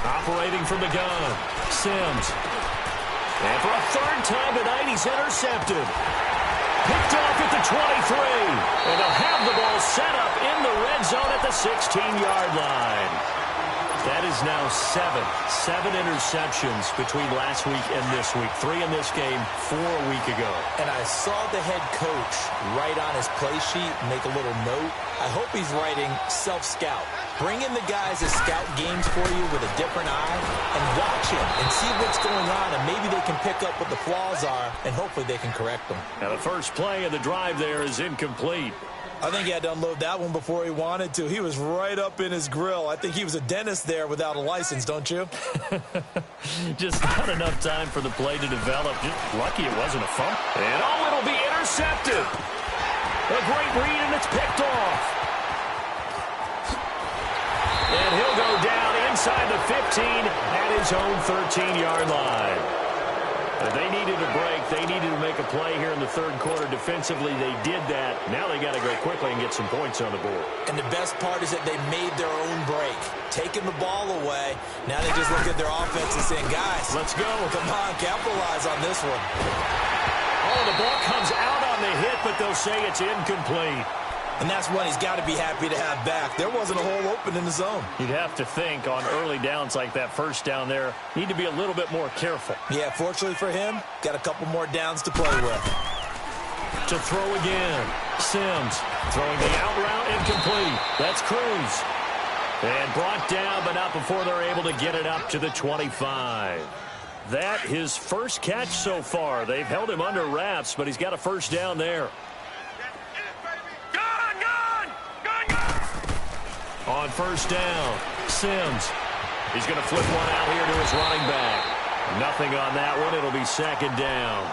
[SPEAKER 1] Operating from the gun, Sims. And for a third time tonight, he's intercepted. Picked off at the 23. And they'll have the ball set up in the red zone at the 16-yard line. That is now 7 interceptions between last week and this week. 3 in this game, 4 a week ago.
[SPEAKER 3] And I saw the head coach write on his play sheet, make a little note. I hope he's writing self-scout. Bring in the guys that scout games for you with a different eye and watch him and see what's going on, and maybe they can pick up what the flaws are, and hopefully they can correct them.
[SPEAKER 1] Now the first play of the drive there is incomplete.
[SPEAKER 3] I think he had to unload that one before he wanted to. He was right up in his grill. I think he was a dentist there without a license, don't you?
[SPEAKER 4] Just not enough time for the play to develop. Just lucky it wasn't a fumble.
[SPEAKER 1] And it'll be intercepted. A great read, and it's picked off. And he'll go down inside the 15 at his own 13-yard line. They needed a break. They needed to make a play here in the third quarter. Defensively, they did that. Now they got to go quickly and get some points on the board.
[SPEAKER 3] And the best part is that they made their own break. Taking the ball away. Now they just look at their offense and saying, guys,
[SPEAKER 1] let's go.
[SPEAKER 3] Come on, capitalize on this one.
[SPEAKER 1] Oh, the ball comes out on the hit, but they'll say it's incomplete.
[SPEAKER 3] And that's one he's got to be happy to have back. There wasn't a hole open in the zone.
[SPEAKER 4] You'd have to think on early downs like that first down there, need to be a little bit more careful.
[SPEAKER 3] Yeah, fortunately for him, got a couple more downs to play with.
[SPEAKER 1] To throw again. Sims throwing the out route, incomplete. That's Cruz. And brought down, but not before they're able to get it up to the 25. That his first catch so far. They've held him under wraps, but he's got a first down there. On first down, Sims. He's going to flip one out here to his running back. Nothing on that one. It'll be second down.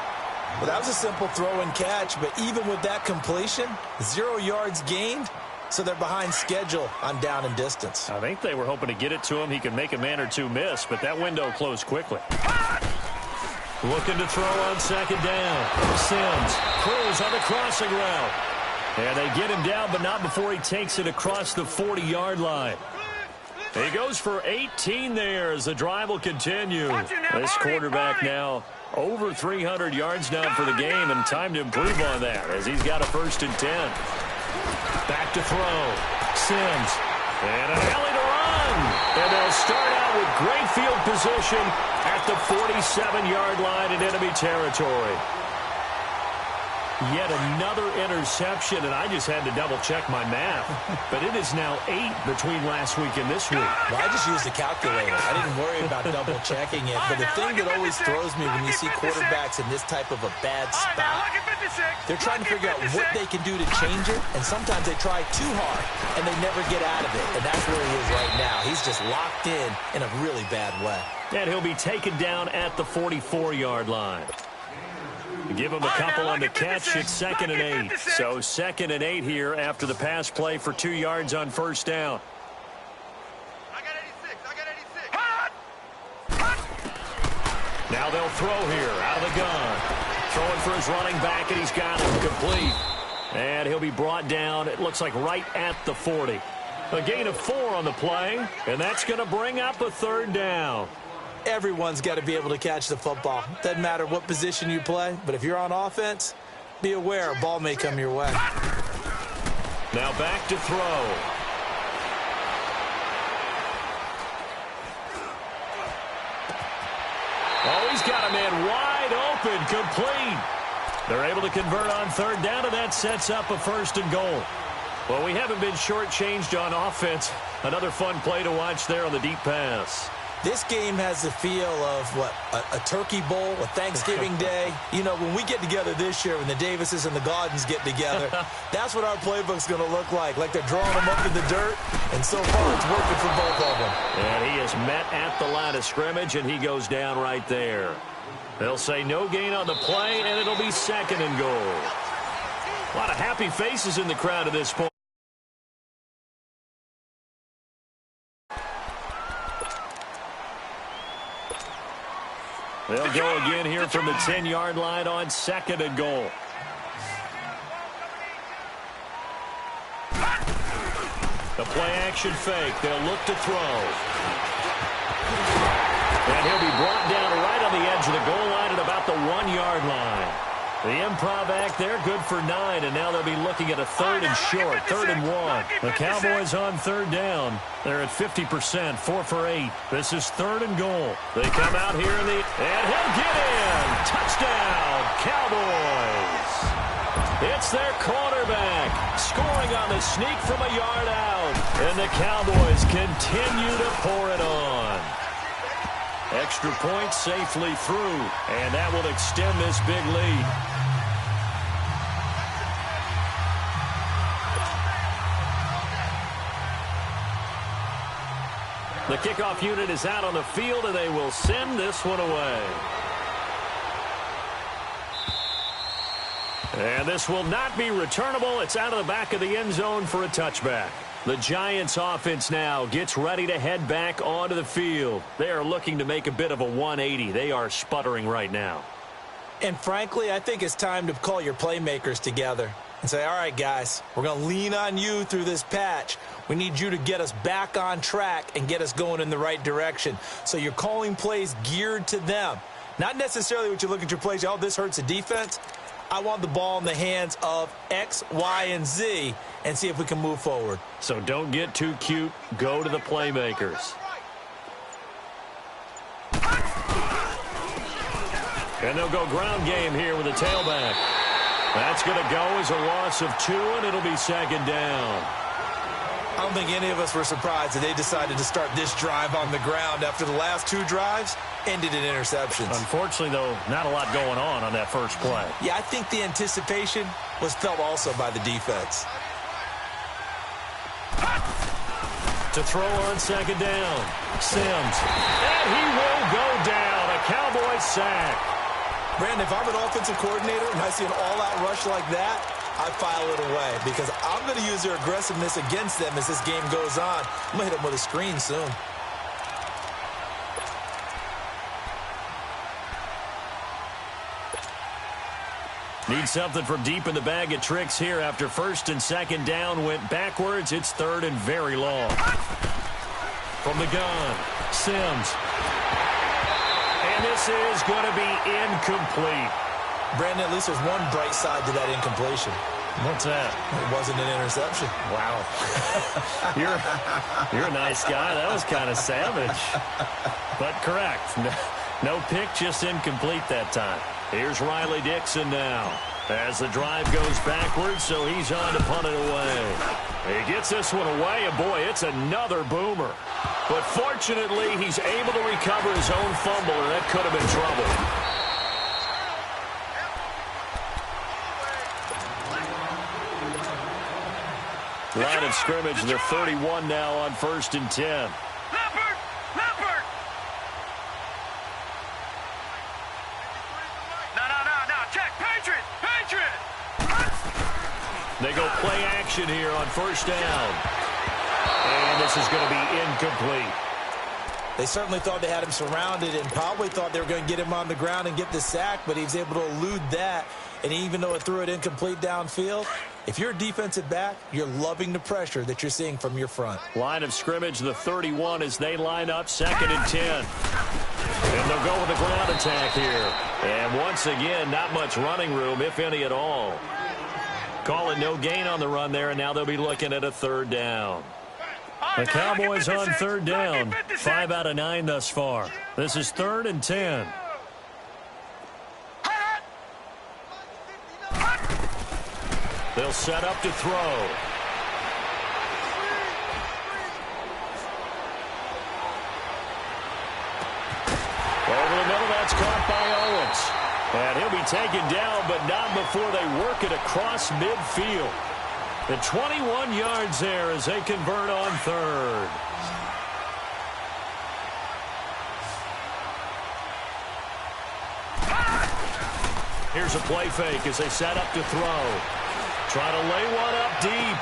[SPEAKER 3] Well, that was a simple throw and catch, but even with that completion, 0 yards gained, so they're behind schedule on down and distance.
[SPEAKER 4] I think they were hoping to get it to him. He could make a man or two miss, but that window closed quickly.
[SPEAKER 1] Looking to throw on second down. Sims. Cruz on the crossing route. And they get him down, but not before he takes it across the 40-yard line. He goes for 18 there as the drive will continue. This quarterback now over 300 yards now for the game, and time to improve on that as he's got a 1st and 10. Back to throw. Sims. And an alley to run. And they'll start out with great field position at the 47-yard line in enemy territory. Yet another interception, and I just had to double-check my math. But it is now 8 between last week and this week.
[SPEAKER 3] Well, I just used a calculator. I didn't worry about double-checking it. But the thing that always throws me when you see quarterbacks in this type of a bad spot, they're trying to figure out what they can do to change it, and sometimes they try too hard, and they never get out of it. And that's where he is right now. He's just locked in a really bad way.
[SPEAKER 1] And he'll be taken down at the 44-yard line. Give him a couple on the catch. It's 2nd and 8. So 2nd and 8 here after the pass play for 2 yards on first down.
[SPEAKER 2] I got 86.
[SPEAKER 1] Now they'll throw here out of the gun. Throwing for his running back, and he's got him complete. And he'll be brought down, it looks like right at the 40. A gain of 4 on the play, and that's going to bring up a 3rd down.
[SPEAKER 3] Everyone's got to be able to catch the football. Doesn't matter what position you play, but if you're on offense, be aware a ball may come your way.
[SPEAKER 1] Now back to throw. Oh, he's got a man wide open, complete. They're able to convert on 3rd down, and that sets up a 1st and goal. Well, we haven't been shortchanged on offense. Another fun play to watch there on the deep pass.
[SPEAKER 3] This game has the feel of, what, a turkey bowl, a Thanksgiving day. You know, when we get together this year, when the Davises and the Gaudens get together, that's what our playbook's going to look like they're drawing them up in the dirt, and so far it's working for both of them.
[SPEAKER 1] And he is met at the line of scrimmage, and he goes down right there. They'll say no gain on the play, and it'll be second and goal. A lot of happy faces in the crowd at this point. They'll go again here from the 10-yard line on second and goal. The play-action fake. They'll look to throw. And he'll be brought down right on the edge of the goal line at about the 1-yard line. The improv act there, good for 9, and now they'll be looking at a third and short, 3rd and 1. The Cowboys on third down. They're at 50%, 4 for 8. This is 3rd and goal. They come out here and he'll get in. Touchdown, Cowboys. It's their quarterback scoring on the sneak from a yard out, and the Cowboys continue to pour it on. Extra point safely through, and that will extend this big lead. The kickoff unit is out on the field, and they will send this one away. And this will not be returnable. It's out of the back of the end zone for a touchback. The Giants offense now gets ready to head back onto the field. They are looking to make a bit of a 180. They are sputtering right now.
[SPEAKER 3] And frankly, I think it's time to call your playmakers together and say, all right, guys, we're going to lean on you through this patch. We need you to get us back on track and get us going in the right direction. So you're calling plays geared to them. Not necessarily what you look at your plays, oh, this hurts the defense. I want the ball in the hands of X, Y, and Z and see if we can move forward.
[SPEAKER 1] So don't get too cute. Go to the playmakers. And they'll go ground game here with a tailback. That's going to go as a loss of 2, and it'll be second down.
[SPEAKER 3] I don't think any of us were surprised that they decided to start this drive on the ground after the last 2 drives ended in interceptions.
[SPEAKER 1] Unfortunately, though, not a lot going on that first play.
[SPEAKER 3] Yeah, I think the anticipation was felt also by the defense.
[SPEAKER 1] To throw on second down, Sims. And he will go down. A Cowboys sack.
[SPEAKER 3] Brandon, if I'm an offensive coordinator and I see an all-out rush like that, I file it away because I'm going to use their aggressiveness against them as this game goes on. I'm going to hit them with a screen soon.
[SPEAKER 1] Need something from deep in the bag of tricks here after first and second down went backwards. It's 3rd and very long. From the gun, Sims. And this is going to be incomplete.
[SPEAKER 3] Brandon, at least there's one bright side to that incompletion.
[SPEAKER 1] What's that?
[SPEAKER 3] It wasn't an interception.
[SPEAKER 1] Wow. You're a nice guy. That was kind of savage. But correct. No pick, just incomplete that time. Here's Riley Dixon now as the drive goes backwards, so he's on to punt it away. He gets this one away, and boy, it's another boomer. But fortunately, he's able to recover his own fumble, and that could have been trouble. Line of scrimmage, the 31 now on 1st and 10.
[SPEAKER 2] Leopard! Leopard! No. Check. Patriot! Patriot!
[SPEAKER 1] They go play action here on 1st down. And this is going to be incomplete.
[SPEAKER 3] They certainly thought they had him surrounded and probably thought they were going to get him on the ground and get the sack, but he was able to elude that. And even though it threw it incomplete downfield, if you're a defensive back, you're loving the pressure that you're seeing from your front.
[SPEAKER 1] Line of scrimmage, the 31 as they line up 2nd and 10. And they'll go with a ground attack here. And once again, not much running room, if any at all. Call it no gain on the run there, and now they'll be looking at a 3rd down. The Cowboys on 3rd down, 5 out of 9 thus far. This is 3rd and 10. They'll set up to throw. that's caught by Owens. And he'll be taken down, but not before they work it across midfield. The 21 yards there as they convert on third. Here's a play fake as they set up to throw. Trying to lay one up deep.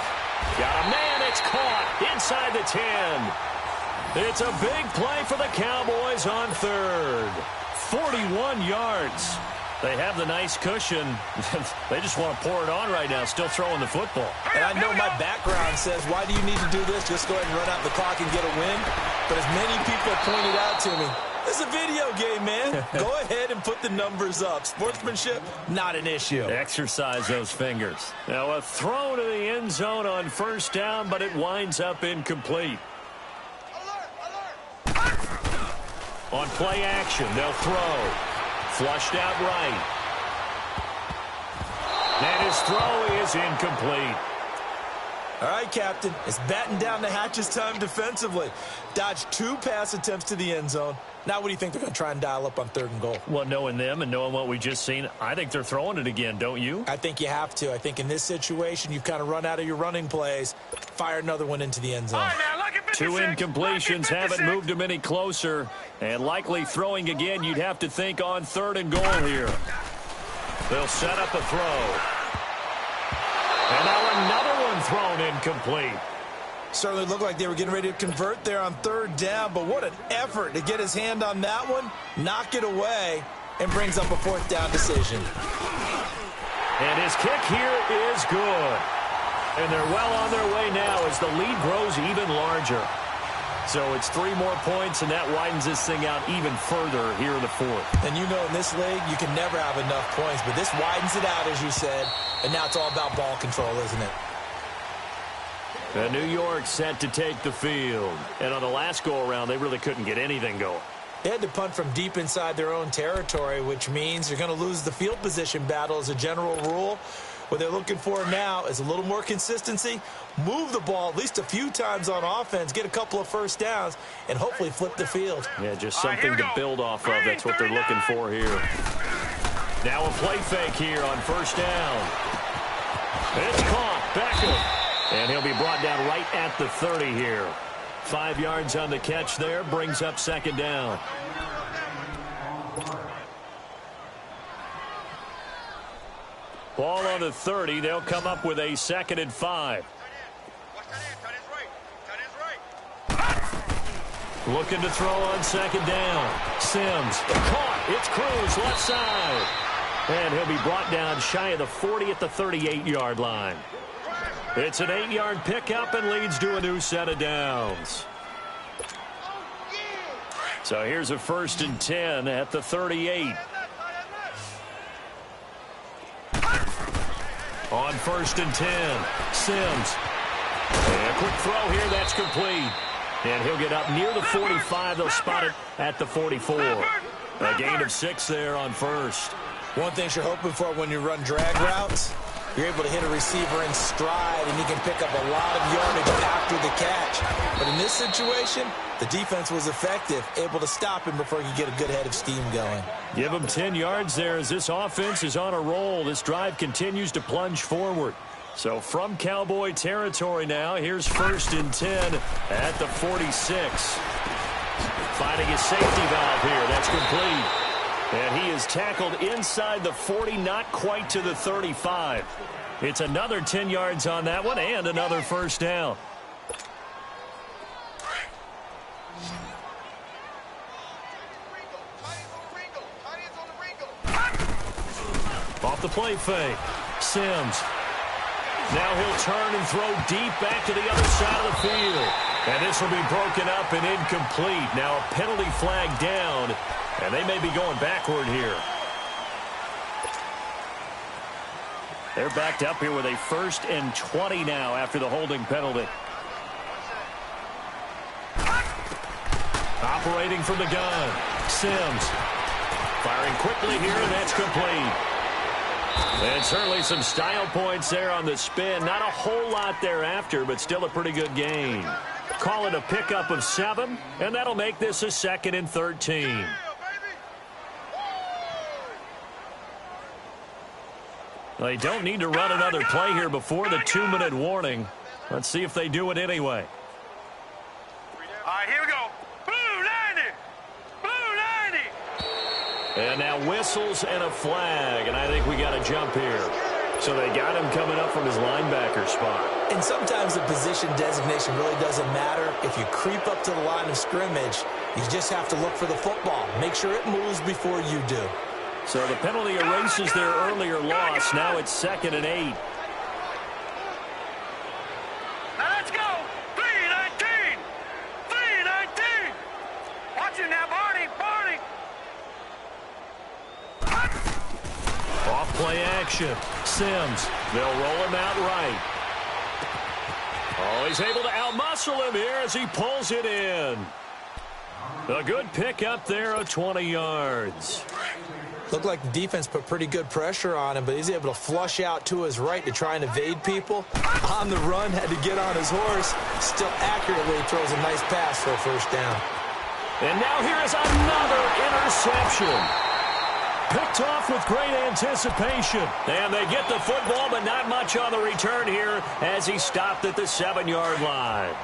[SPEAKER 1] Got a man, it's caught inside the 10. It's a big play for the Cowboys on third. 41 yards. They have the nice cushion. They just want to pour it on right now, still throwing the football.
[SPEAKER 3] And I know my background says, why do you need to do this? Just go ahead and run out the clock and get a win. But as many people have pointed out to me, it's a video game, man. Go ahead and put the numbers up. Sportsmanship, not an issue.
[SPEAKER 1] Exercise those fingers. Now a throw to the end zone on first down, but it winds up incomplete. On play action, they'll throw. Flushed out right. And his throw is incomplete.
[SPEAKER 3] All right, Captain. It's batten down the hatches time defensively. Dodged 2 pass attempts to the end zone. Now what do you think they're going to try and dial up on third and goal?
[SPEAKER 1] Well, knowing them and knowing what we just seen, I think they're throwing it again, don't you?
[SPEAKER 3] I think you have to. I think in this situation, you've kind of run out of your running plays. Fire another one into the end zone.
[SPEAKER 2] All right, now, lucky 56.
[SPEAKER 1] 2 incompletions haven't moved him any closer. And likely throwing again, you'd have to think on third and goal here. They'll set up a throw. And now another one thrown incomplete.
[SPEAKER 3] Certainly looked like they were getting ready to convert there on third down, but what an effort to get his hand on that one, knock it away, and brings up a fourth down decision.
[SPEAKER 1] And his kick here is good. And they're well on their way now as the lead grows even larger. So it's 3 more points, and that widens this thing out even further here in the fourth.
[SPEAKER 3] And you know in this league, you can never have enough points, but this widens it out, as you said, and now it's all about ball control, isn't it?
[SPEAKER 1] And New York set to take the field. And on the last go-around, they really couldn't get anything going.
[SPEAKER 3] They had to punt from deep inside their own territory, which means you're going to lose the field position battle as a general rule. What they're looking for now is a little more consistency, move the ball at least a few times on offense, get a couple of first downs, and hopefully flip the field.
[SPEAKER 1] Yeah, just something to build off of. That's what they're looking for here. Now a play fake here on first down. It's caught. Beckham. And he'll be brought down right at the 30 here. 5 yards on the catch there, brings up second down. Ball on the 30. They'll come up with a 2nd and 5. Looking to throw on second down. Sims. Caught. It's Cruz left side. And he'll be brought down shy of the 40 at the 38-yard line. It's an 8-yard pickup and leads to a new set of downs. So here's a 1st and 10 at the 38. On 1st and 10, Sims. And a quick throw here, that's complete. And he'll get up near the 45. They'll spot it at the 44. A gain of 6 there on first.
[SPEAKER 3] One thing you're hoping for when you run drag routes, you're able to hit a receiver in stride, and he can pick up a lot of yardage after the catch. But in this situation, the defense was effective, able to stop him before he could get a good head of steam going.
[SPEAKER 1] Give him 10 yards there as this offense is on a roll. This drive continues to plunge forward. So from Cowboy territory now, here's 1st and 10 at the 46. Finding his safety valve here. That's complete. And he is tackled inside the 40, not quite to the 35. It's another 10 yards on that one and another first down. Off the play fake. Sims. Now he'll turn and throw deep back to the other side of the field. And this will be broken up and incomplete. Now a penalty flag down. And they may be going backward here. They're backed up here with a 1st and 20 now after the holding penalty. Operating from the gun. Sims. Firing quickly here, and that's complete. And certainly some style points there on the spin. Not a whole lot thereafter, but still a pretty good gain. Call it a pickup of 7, and that'll make this a 2nd and 13.
[SPEAKER 4] They don't need to run another play here before the 2-minute warning. Let's see if they do it anyway.
[SPEAKER 2] All right, here we go. Blue 90. Blue 90.
[SPEAKER 1] And now whistles and a flag, and I think we got a jump here. So they got him coming up from his linebacker spot.
[SPEAKER 3] And sometimes the position designation really doesn't matter. If you creep up to the line of scrimmage, you just have to look for the football. Make sure it moves before you do.
[SPEAKER 1] So the penalty erases their earlier loss. Now it's 2nd and 8.
[SPEAKER 2] Now let's go. 3-19. 3-19. Watch it now, Barney.
[SPEAKER 1] Off play action. Sims. They'll roll him out right. Oh, he's able to outmuscle him here as he pulls it in. A good pick up there of 20 yards.
[SPEAKER 3] Looked like the defense put pretty good pressure on him, but he's able to flush out to his right to try and evade people. On the run, had to get on his horse. Still accurately throws a nice pass for a first down.
[SPEAKER 1] And now here is another interception. Picked off with great anticipation. And they get the football, but not much on the return here as he stopped at the 7-yard line.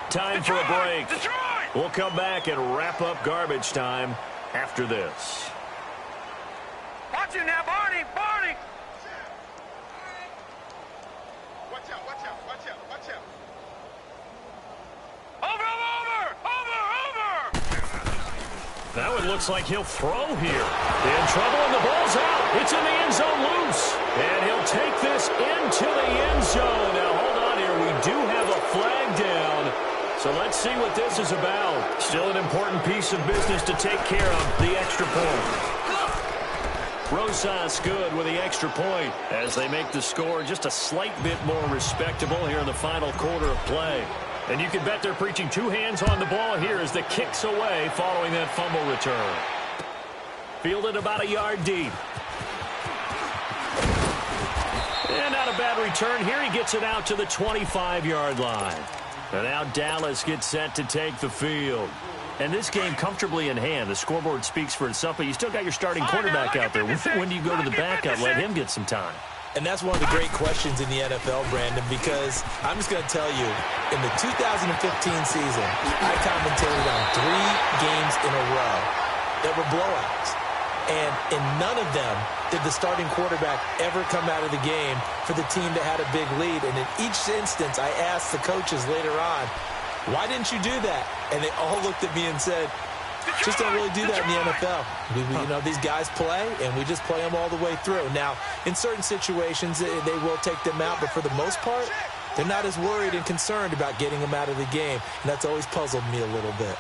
[SPEAKER 1] Time for a break. We'll come back and wrap up garbage time after this.
[SPEAKER 2] Watch it now, Barney.
[SPEAKER 5] Watch out.
[SPEAKER 2] Over.
[SPEAKER 1] Now it looks like he'll throw here. In trouble, and the ball's out. It's in the end zone loose. And he'll take this into the end zone. Now, hold on here. We do have a flag down. So let's see what this is about. Still an important piece of business to take care of, the extra point. Rosas good with the extra point as they make the score just a slight bit more respectable here in the final quarter of play. And you can bet they're preaching two hands on the ball here as the kick's away following that fumble return. Fielded about a yard deep. And not a bad return here. He gets it out to the 25-yard line. And now Dallas gets set to take the field. And this game comfortably in hand. The scoreboard speaks for itself, but you still got your starting quarterback out there. When do you go to the backup? Let him get some time.
[SPEAKER 3] And that's one of the great questions in the NFL, Brandon, because I'm just going to tell you, in the 2015 season, I commentated on 3 games in a row that were blowouts. And in none of them did the starting quarterback ever come out of the game for the team that had a big lead. And in each instance, I asked the coaches later on, why didn't you do that? And they all looked at me and said, just don't really do that in the NFL. These guys play, and we just play them all the way through. Now, in certain situations, they will take them out, but for the most part, they're not as worried and concerned about getting them out of the game, and that's always puzzled me a little bit.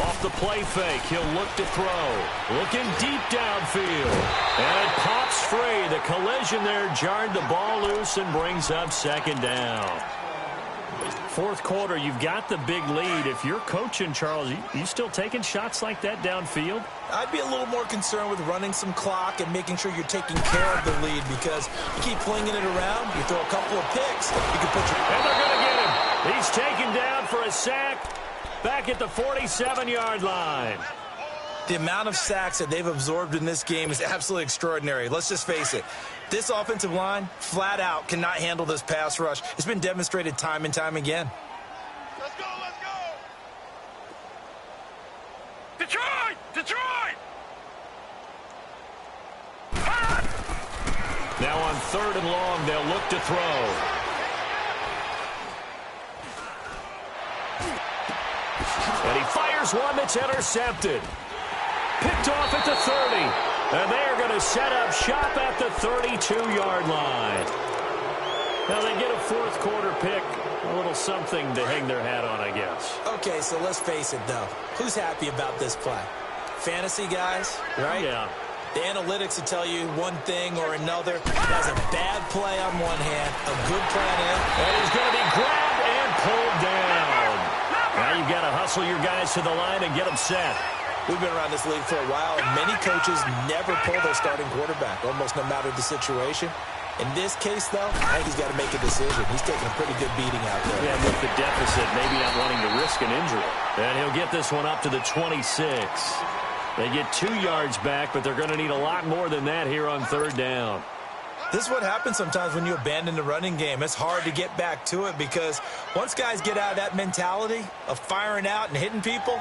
[SPEAKER 1] Off the play fake, he'll look to throw. Looking deep downfield. And it pops free. The collision there jarred the ball loose and brings up second down. Fourth quarter, you've got the big lead. If you're coaching, Charles, you still taking shots like that downfield?
[SPEAKER 3] I'd be a little more concerned with running some clock and making sure you're taking care of the lead, because you keep flinging it around, you throw a couple of picks, you can put your...
[SPEAKER 1] And they're going to get him. He's taken down for a sack back at the 47-yard line.
[SPEAKER 3] The amount of sacks that they've absorbed in this game is absolutely extraordinary. Let's just face it. This offensive line, flat out, cannot handle this pass rush. It's been demonstrated time and time again.
[SPEAKER 5] Let's go.
[SPEAKER 2] Detroit!
[SPEAKER 1] Now on 3rd and long, they'll look to throw. And he fires one that's intercepted. Picked off at the 30. And they are going to set up shop at the 32-yard line. Now they get a fourth quarter pick. A little something to hang their hat on, I guess.
[SPEAKER 3] Okay, so let's face it, though. Who's happy about this play? Fantasy guys, right?
[SPEAKER 1] Yeah.
[SPEAKER 3] The analytics will tell you one thing or another. That's a bad play on one hand, a good play on the other.
[SPEAKER 1] And he's going to be grabbed and pulled down. Now you've got to hustle your guys to the line and get them set.
[SPEAKER 3] We've been around this league for a while, and many coaches never pull their starting quarterback, almost no matter the situation. In this case, though, I think he's got to make a decision. He's taking a pretty good beating out there.
[SPEAKER 1] Yeah, with the deficit, maybe not wanting to risk an injury. And he'll get this one up to the 26. They get 2 yards back, but they're going to need a lot more than that here on third down.
[SPEAKER 3] This is what happens sometimes when you abandon the running game. It's hard to get back to it because once guys get out of that mentality of firing out and hitting people,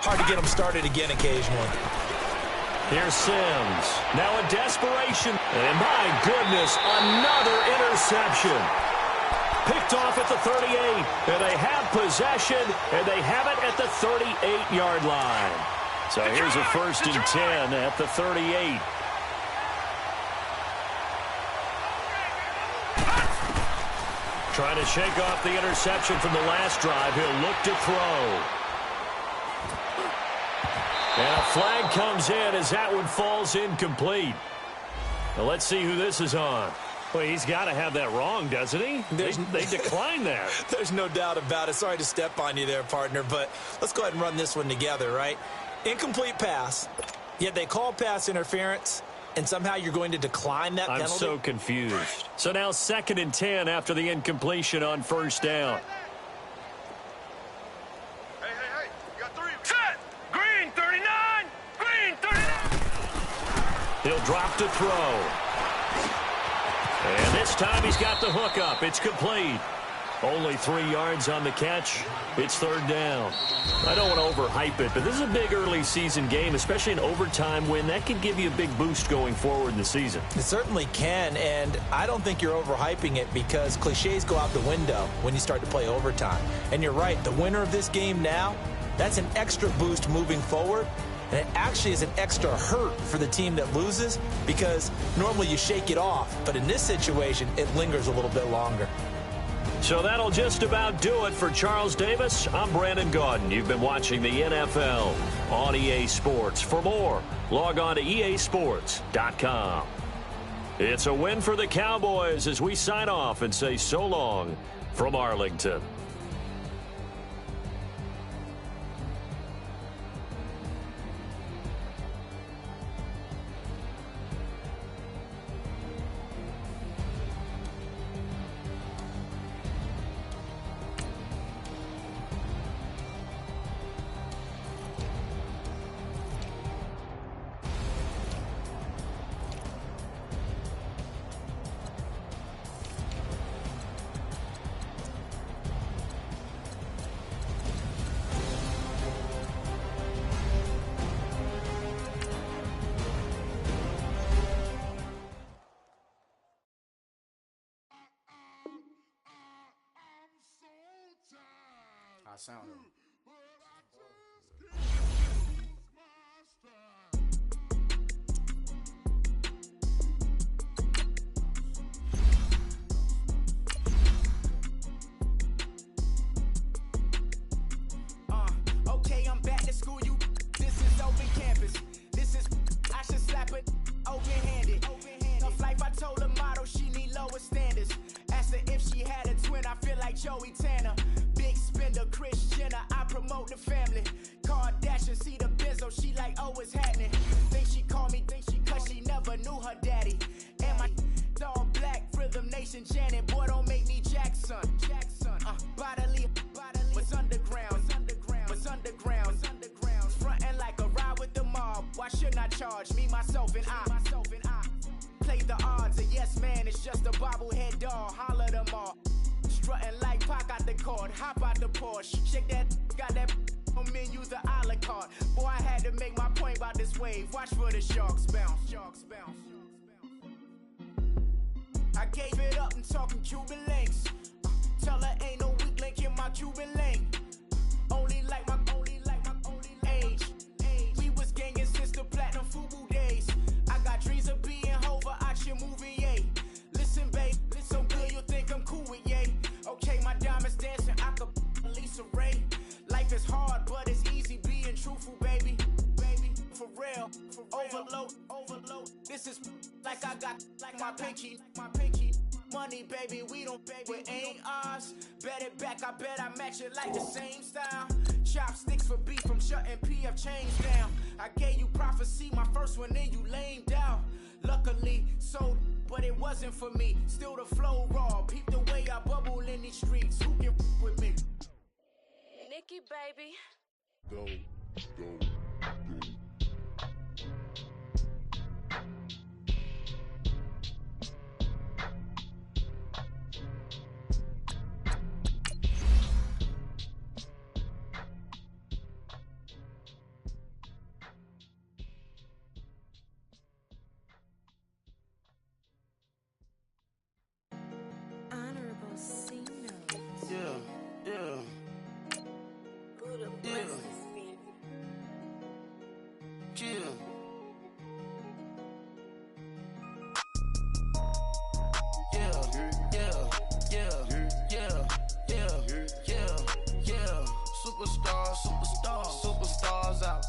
[SPEAKER 3] hard to get them started again occasionally.
[SPEAKER 1] Here's Sims. Now a desperation. And my goodness, another interception. Picked off at the 38. And they have possession, and they have it at the 38-yard line. So here's a 1st and 10 at the 38. Trying to shake off the interception from the last drive. He'll look to throw. And a flag comes in as that one falls incomplete. Now let's see who this is on. Well, he's got to have that wrong, doesn't he? They declined that.
[SPEAKER 3] There's no doubt about it. Sorry to step on you there, partner, but let's go ahead and run this one together, right? Incomplete pass, yet they call pass interference, and somehow you're going to decline that penalty?
[SPEAKER 1] I'm so confused. So now 2nd and 10 after the incompletion on 1st down.
[SPEAKER 5] Hey, you got 3.
[SPEAKER 2] Set! Green 39! Green 39!
[SPEAKER 1] He'll drop to throw. And this time he's got the hook up. It's complete. Only 3 yards on the catch. It's 3rd down. I don't want to overhype it, but this is a big early season game, especially an overtime win. That could give you a big boost going forward in the season.
[SPEAKER 3] It certainly can, and I don't think you're overhyping it because cliches go out the window when you start to play overtime. And you're right, the winner of this game now, that's an extra boost moving forward. And it actually is an extra hurt for the team that loses because normally you shake it off. But in this situation, it lingers a little bit longer.
[SPEAKER 1] So that'll just about do it for Charles Davis. I'm Brandon Gaudin. You've been watching the NFL on EA Sports. For more, log on to easports.com. It's a win for the Cowboys as we sign off and say so long from Arlington.
[SPEAKER 6] Sound.
[SPEAKER 7] Okay, I'm back to school. This is open campus. This is I should slap it open-handed. Tough life, I told her motto she need lower standards. Asked her if she had a twin. I feel like Joey Tanner. Big spender, Kris Jenner, I promote the family. Kardashian, see the Benzo, she like, oh, it's happening. Think she call me, cause she never knew her daddy. And my all black, Rhythm Nation, Janet, boy, don't make me Jackson. Bodily, what's underground, what's underground, frontin' like a ride with the mob. Why shouldn't I charge me, myself, and I? Play the odds, a yes man, it's just a bobblehead doll, holler them all. Strutting like Pac out the court, hop out the Porsche. Shake that, got that on menu, the a la carte. Boy, I had to make my point about this wave. Watch for the sharks bounce. I gave it up and talking Cuban links. Tell her ain't no weak link in my Cuban link. Only like my age. We was gangin' since the platinum FUBU days. I got dreams of being Hova out your movie, yay. Listen, babe, so good you'll think I'm cool with yay. Okay, my diamonds dancing, I could Lisa Ray. Life is hard, but it's easy being truthful, baby. For real, overload. This is like I got like my pinky. Money, baby, we don't pay, it ain't ours. Bet it back, I bet I match it like the same style. Chopsticks for beef from shutting PF chains down. I gave you prophecy, my first one, then you lamed out. Luckily, sold, but it wasn't for me. Still the flow raw, peep the way I bubble in these streets. Who can with me?
[SPEAKER 8] Nikki, baby.
[SPEAKER 5] Go.
[SPEAKER 6] Superstars out.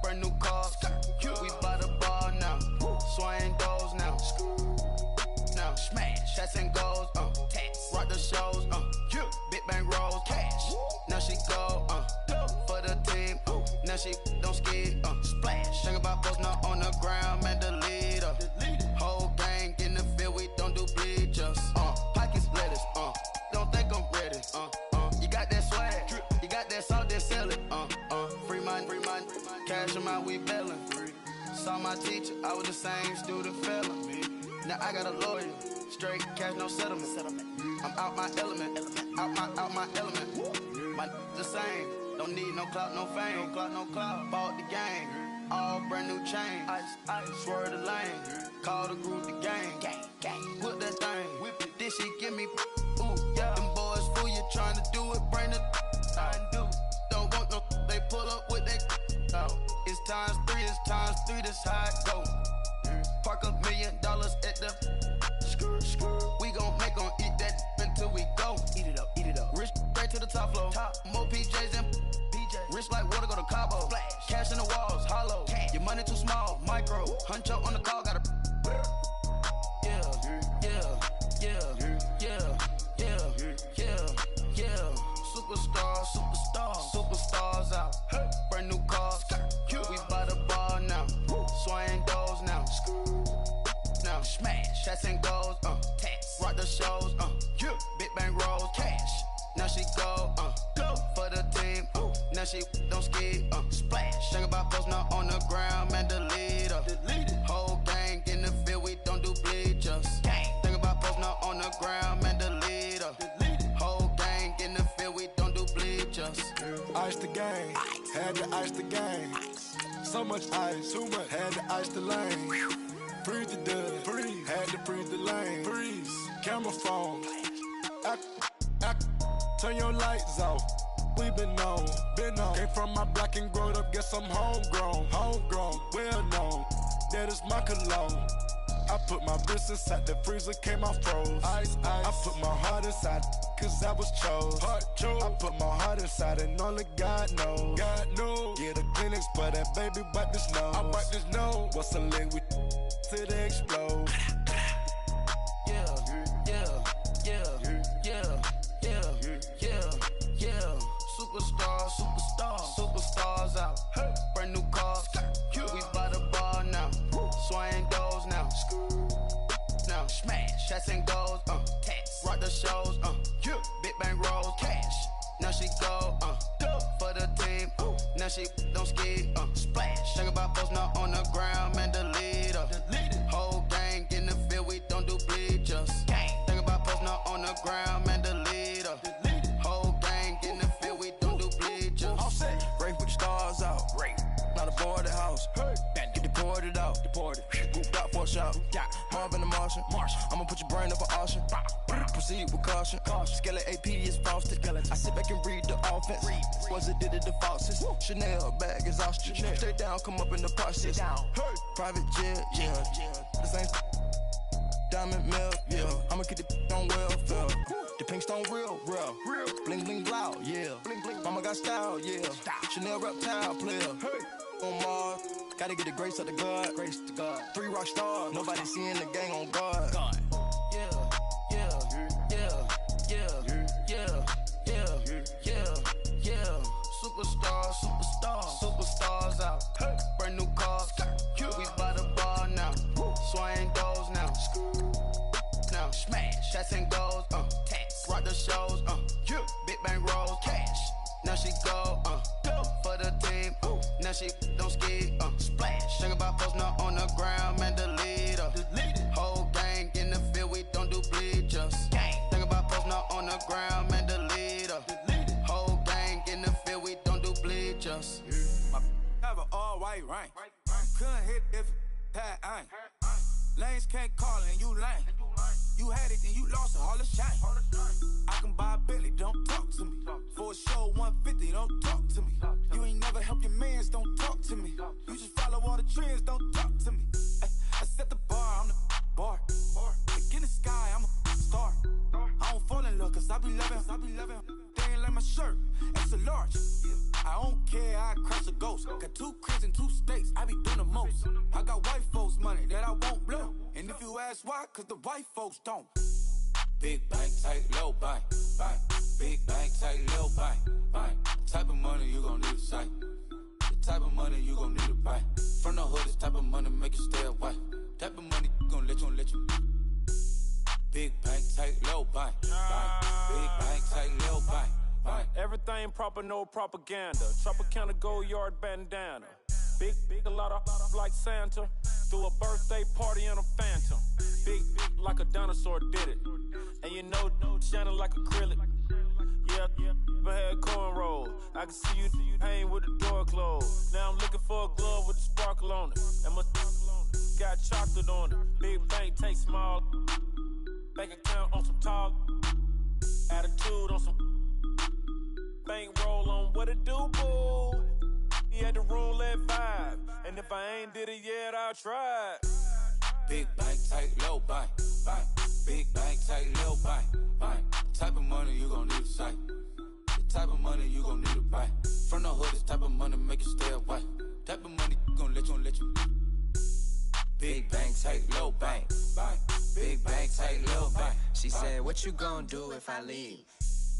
[SPEAKER 6] Brand new cars. We by the bar now. Swaying doors now. Now smash. Shots and goals. Rock the shows. Big bang rolls. Cash. Now she go. For the team. Now she don't ski. Splash. Think about posting up on the ground. Man, the leader. Whole gang in the field. We don't do bleachers. Pockets lettuce. Don't think I'm ready. You got that swag. You got that salt, that sell it. Free mind. Cash amount, we bailin'. Saw my teacher, I was the same student felon. Now I got a lawyer, straight cash, no settlement. I'm out my element, out my element. My the same, don't need no clout, no fame. Bought the game, all brand new chain. Ice, swerve the lane, call the group the gang. Whip that thing, whip it, this shit give me. Ooh, yeah. Them boys fool you trying to do it, bring it. I do. Don't want no, they pull up with they. It's times three, this how it go. Park $1 million at the we gon' make 'em eat that until we go. Eat it up. Rich straight to the top floor. More PJs and PJ. Rich like water, go to Cabo. Splash. Cash in the walls, hollow. Cash. Your money too small, micro. Huncho on the call, gotta. Superstars out. Brand new cars. We by the bar now. Swaying doors now. Now smash. Shots and goals. Rock the shows. Big bang rolls. Cash. Now she go. For the team. Now she don't ski. Splash. Think about posting up on the ground. Man, the leader. Whole gang in the field. We don't do bleachers. Think about posting up on the ground. Man, the leader. Whole gang in the field. We don't do bleachers.
[SPEAKER 8] Ice the game, had to ice the game. So much ice, too much, had to ice the lane. Freeze the dud, freeze, had to freeze the lane. Freeze, camera phone. Turn your lights off. We been on. Came from my block and growed up, guess I'm homegrown, well known. That is my cologne. I put my wrist inside the freezer, came out froze. Ice. I put my heart inside, cause I was chose. I put my heart inside and only God knows. Get a clinics, but that baby bite this nose. I bite this nose. What's a link with till they explode?
[SPEAKER 6] Superstars out. Brand new cars. We by the bar now. Swaying doors now. Now smash. Shots and goals. Rock the shows. Big bang rolls. Cash. Now she go. For the team. Now she don't ski. Splash. Think about posting up on the ground. Man, the leader. Whole gang in the field. We don't do bleachers. Think about posting up on the ground. Man, the leader. Whole gang in the field. We don't do bleachers.
[SPEAKER 9] All set. Race with the stars out. Not aboard the house. Get deported out. Moved out for a shot. Marvin the Martian. I'ma put your brain up for auction. Proceed with caution. Skeleton AP is frosted. I sit back and read the offense. Was it did it the falsest? Chanel bag is ostrich. Stay down, come up in the process. Private jet, yeah. The same diamond milk, yeah. I'ma get the on welfare. The pink stone real. Bling bling blow, yeah. Mama got style, yeah. Chanel reptile player. On Mars, gotta get the grace of the God. 3 rock stars, nobody seeing the gang on guard.
[SPEAKER 6] Superstars out. Brand new cars. We by the bar now. Swaying doors now. Now smash. Shots and goals. Rock the shows. Big bang rolls. Cash. Now she go. For the team. Now she don't ski. Splash. Think about posting up on the ground. Man, the leader. Whole gang in the field. We don't do bleachers. Think about posting up on the ground. Man, the leader. Whole gang in the field. We don't do bleachers.
[SPEAKER 10] Have an all white rain. Couldn't hit if it had ain't. Lanes can't call and you lame. You had it and you lost it, all the shine. I can buy a Bentley, don't talk to me. For a show 150, don't talk to me. You ain't never help your mans, don't talk to me. You just follow all the trends, don't talk to me. I set the bar, I'm the bar. Like in the sky, I'm a star. I don't fall in love, cause I be loving. They ain't like my shirt, it's a large. care, I crush a ghost. Got 2 cribs in 2 states, I be doing the most. I got white folks money that I won't blow. And if you ask why, cause the white folks don't. Big bank, tight, low bank, bank. Big bank, tight, low bank, bank. Type of money you gon' need a sight. The type of money you gon' need to buy. From the hood, this type of money make you stay away. Type of money gon' let you. Big bank, tight, low bank, bank. Big bank, tight, low bank, bank.
[SPEAKER 11] Everything proper, no propaganda. Tropicana gold yard bandana. Big, a lot of like Santa. Threw a birthday party in a phantom. Big like a dinosaur did it. And you know, shining like acrylic. Yeah, I had cornrow. I can see you hang with the door closed. Now I'm looking for a glove with a sparkle on it. And my got chocolate on it. Big bank, take small. Bank account on some tall. Attitude on some. Bank roll on what it do, boo. He had the roulette vibe. And if I ain't did it yet, I'll try.
[SPEAKER 10] Big bank, tight, low bank, bank. Big bank, tight, low bank, bank. Type of money you gon' need a sight. The type of money you gon' need to buy. From the hood, this type of money make you stay away. Type of money gon' let you. Big bank, tight, low bank, bank. Big bank, tight, low bank.
[SPEAKER 12] She said, what you gon' do if I leave?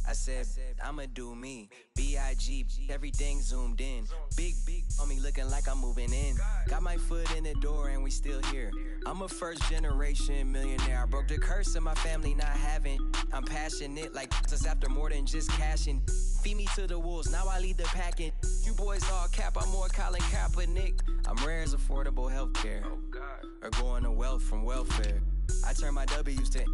[SPEAKER 12] I said, I'ma do me. B.I.G. Everything zoomed in. Big on me looking like I'm moving in. Got my foot in the door and we still here. I'm a first generation millionaire. I broke the curse of my family not having. I'm passionate like just after more than just cashing. Feed me to the wolves, now I lead the packing. You boys all cap, I'm more Colin Kaepernick. I'm rare as affordable healthcare. Or going to wealth from welfare. I turn my W's to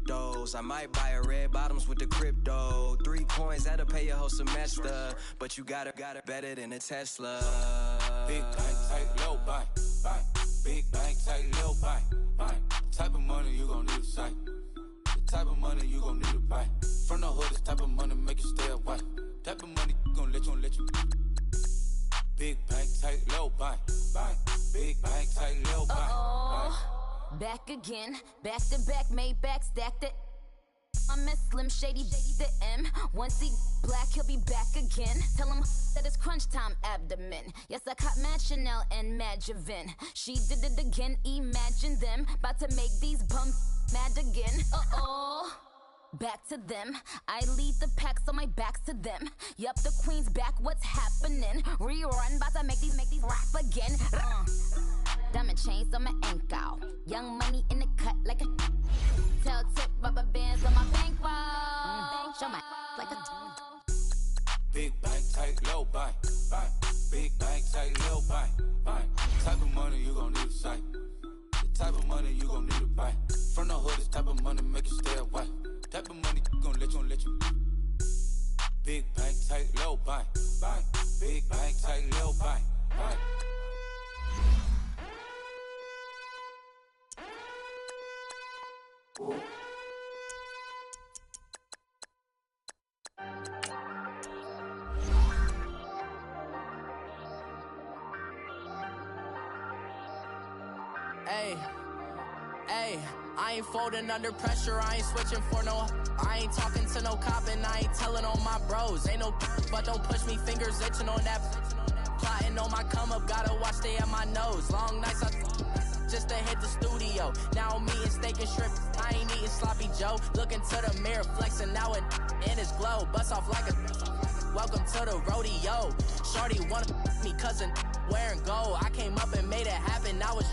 [SPEAKER 12] those. I might buy a red bottoms with the crypto. 3 coins, that'll pay your whole semester. But you gotta better than a Tesla.
[SPEAKER 10] Big bank, tight, low bank, bank. Big bank, tight, low bank, bank. Type of money you gon' need a sight. The type of money you gon' need to buy. From the hood, this type of money make you stay away. Type of money gon' let you. Big bank, tight, low bank, bank. Big bank, tight, low bank, bank.
[SPEAKER 13] Back again, back to back, made back, stacked it. I'm a Slim Shady, the M. Once he black, he'll be back again. Tell him that it's crunch time abdomen. Yes, I caught Mad Chanel and Mad Javin. She did it again, imagine them. About to make these bums mad again. Back to them. I lead the pack, so my back's to them. Yup, the queen's back, what's happening? Rerun, about to make these rap again. Diamond chains on my ankle. Young money in the cut like a tail tip, rubber bands on my bankroll. Show my like a
[SPEAKER 10] Big bank, tight, low bank, bank. Big bank, tight, low bank, bank. Type of money you gon' need a sight. The type of money you gon' need to buy. From the hood, this type of money make you stay away. Type of money gon' let you. Big bank, tight, low bank, bank. Big bank, tight, low bank, bank.
[SPEAKER 14] Hey, I ain't folding under pressure, I ain't switching for no. I ain't talking to no cop and I ain't telling on my bros. Ain't no but don't push me, fingers itching on that. Plotting on my come up, gotta watch stay at my nose. Long nights just to hit the studio. Now I'm eating steak and shrimp, I ain't eating sloppy Joe. Looking to the mirror, flexing now and in his glow. Bust off like a welcome to the rodeo. Shorty wanna me cousin wearing gold. I came up and made it happen, now it's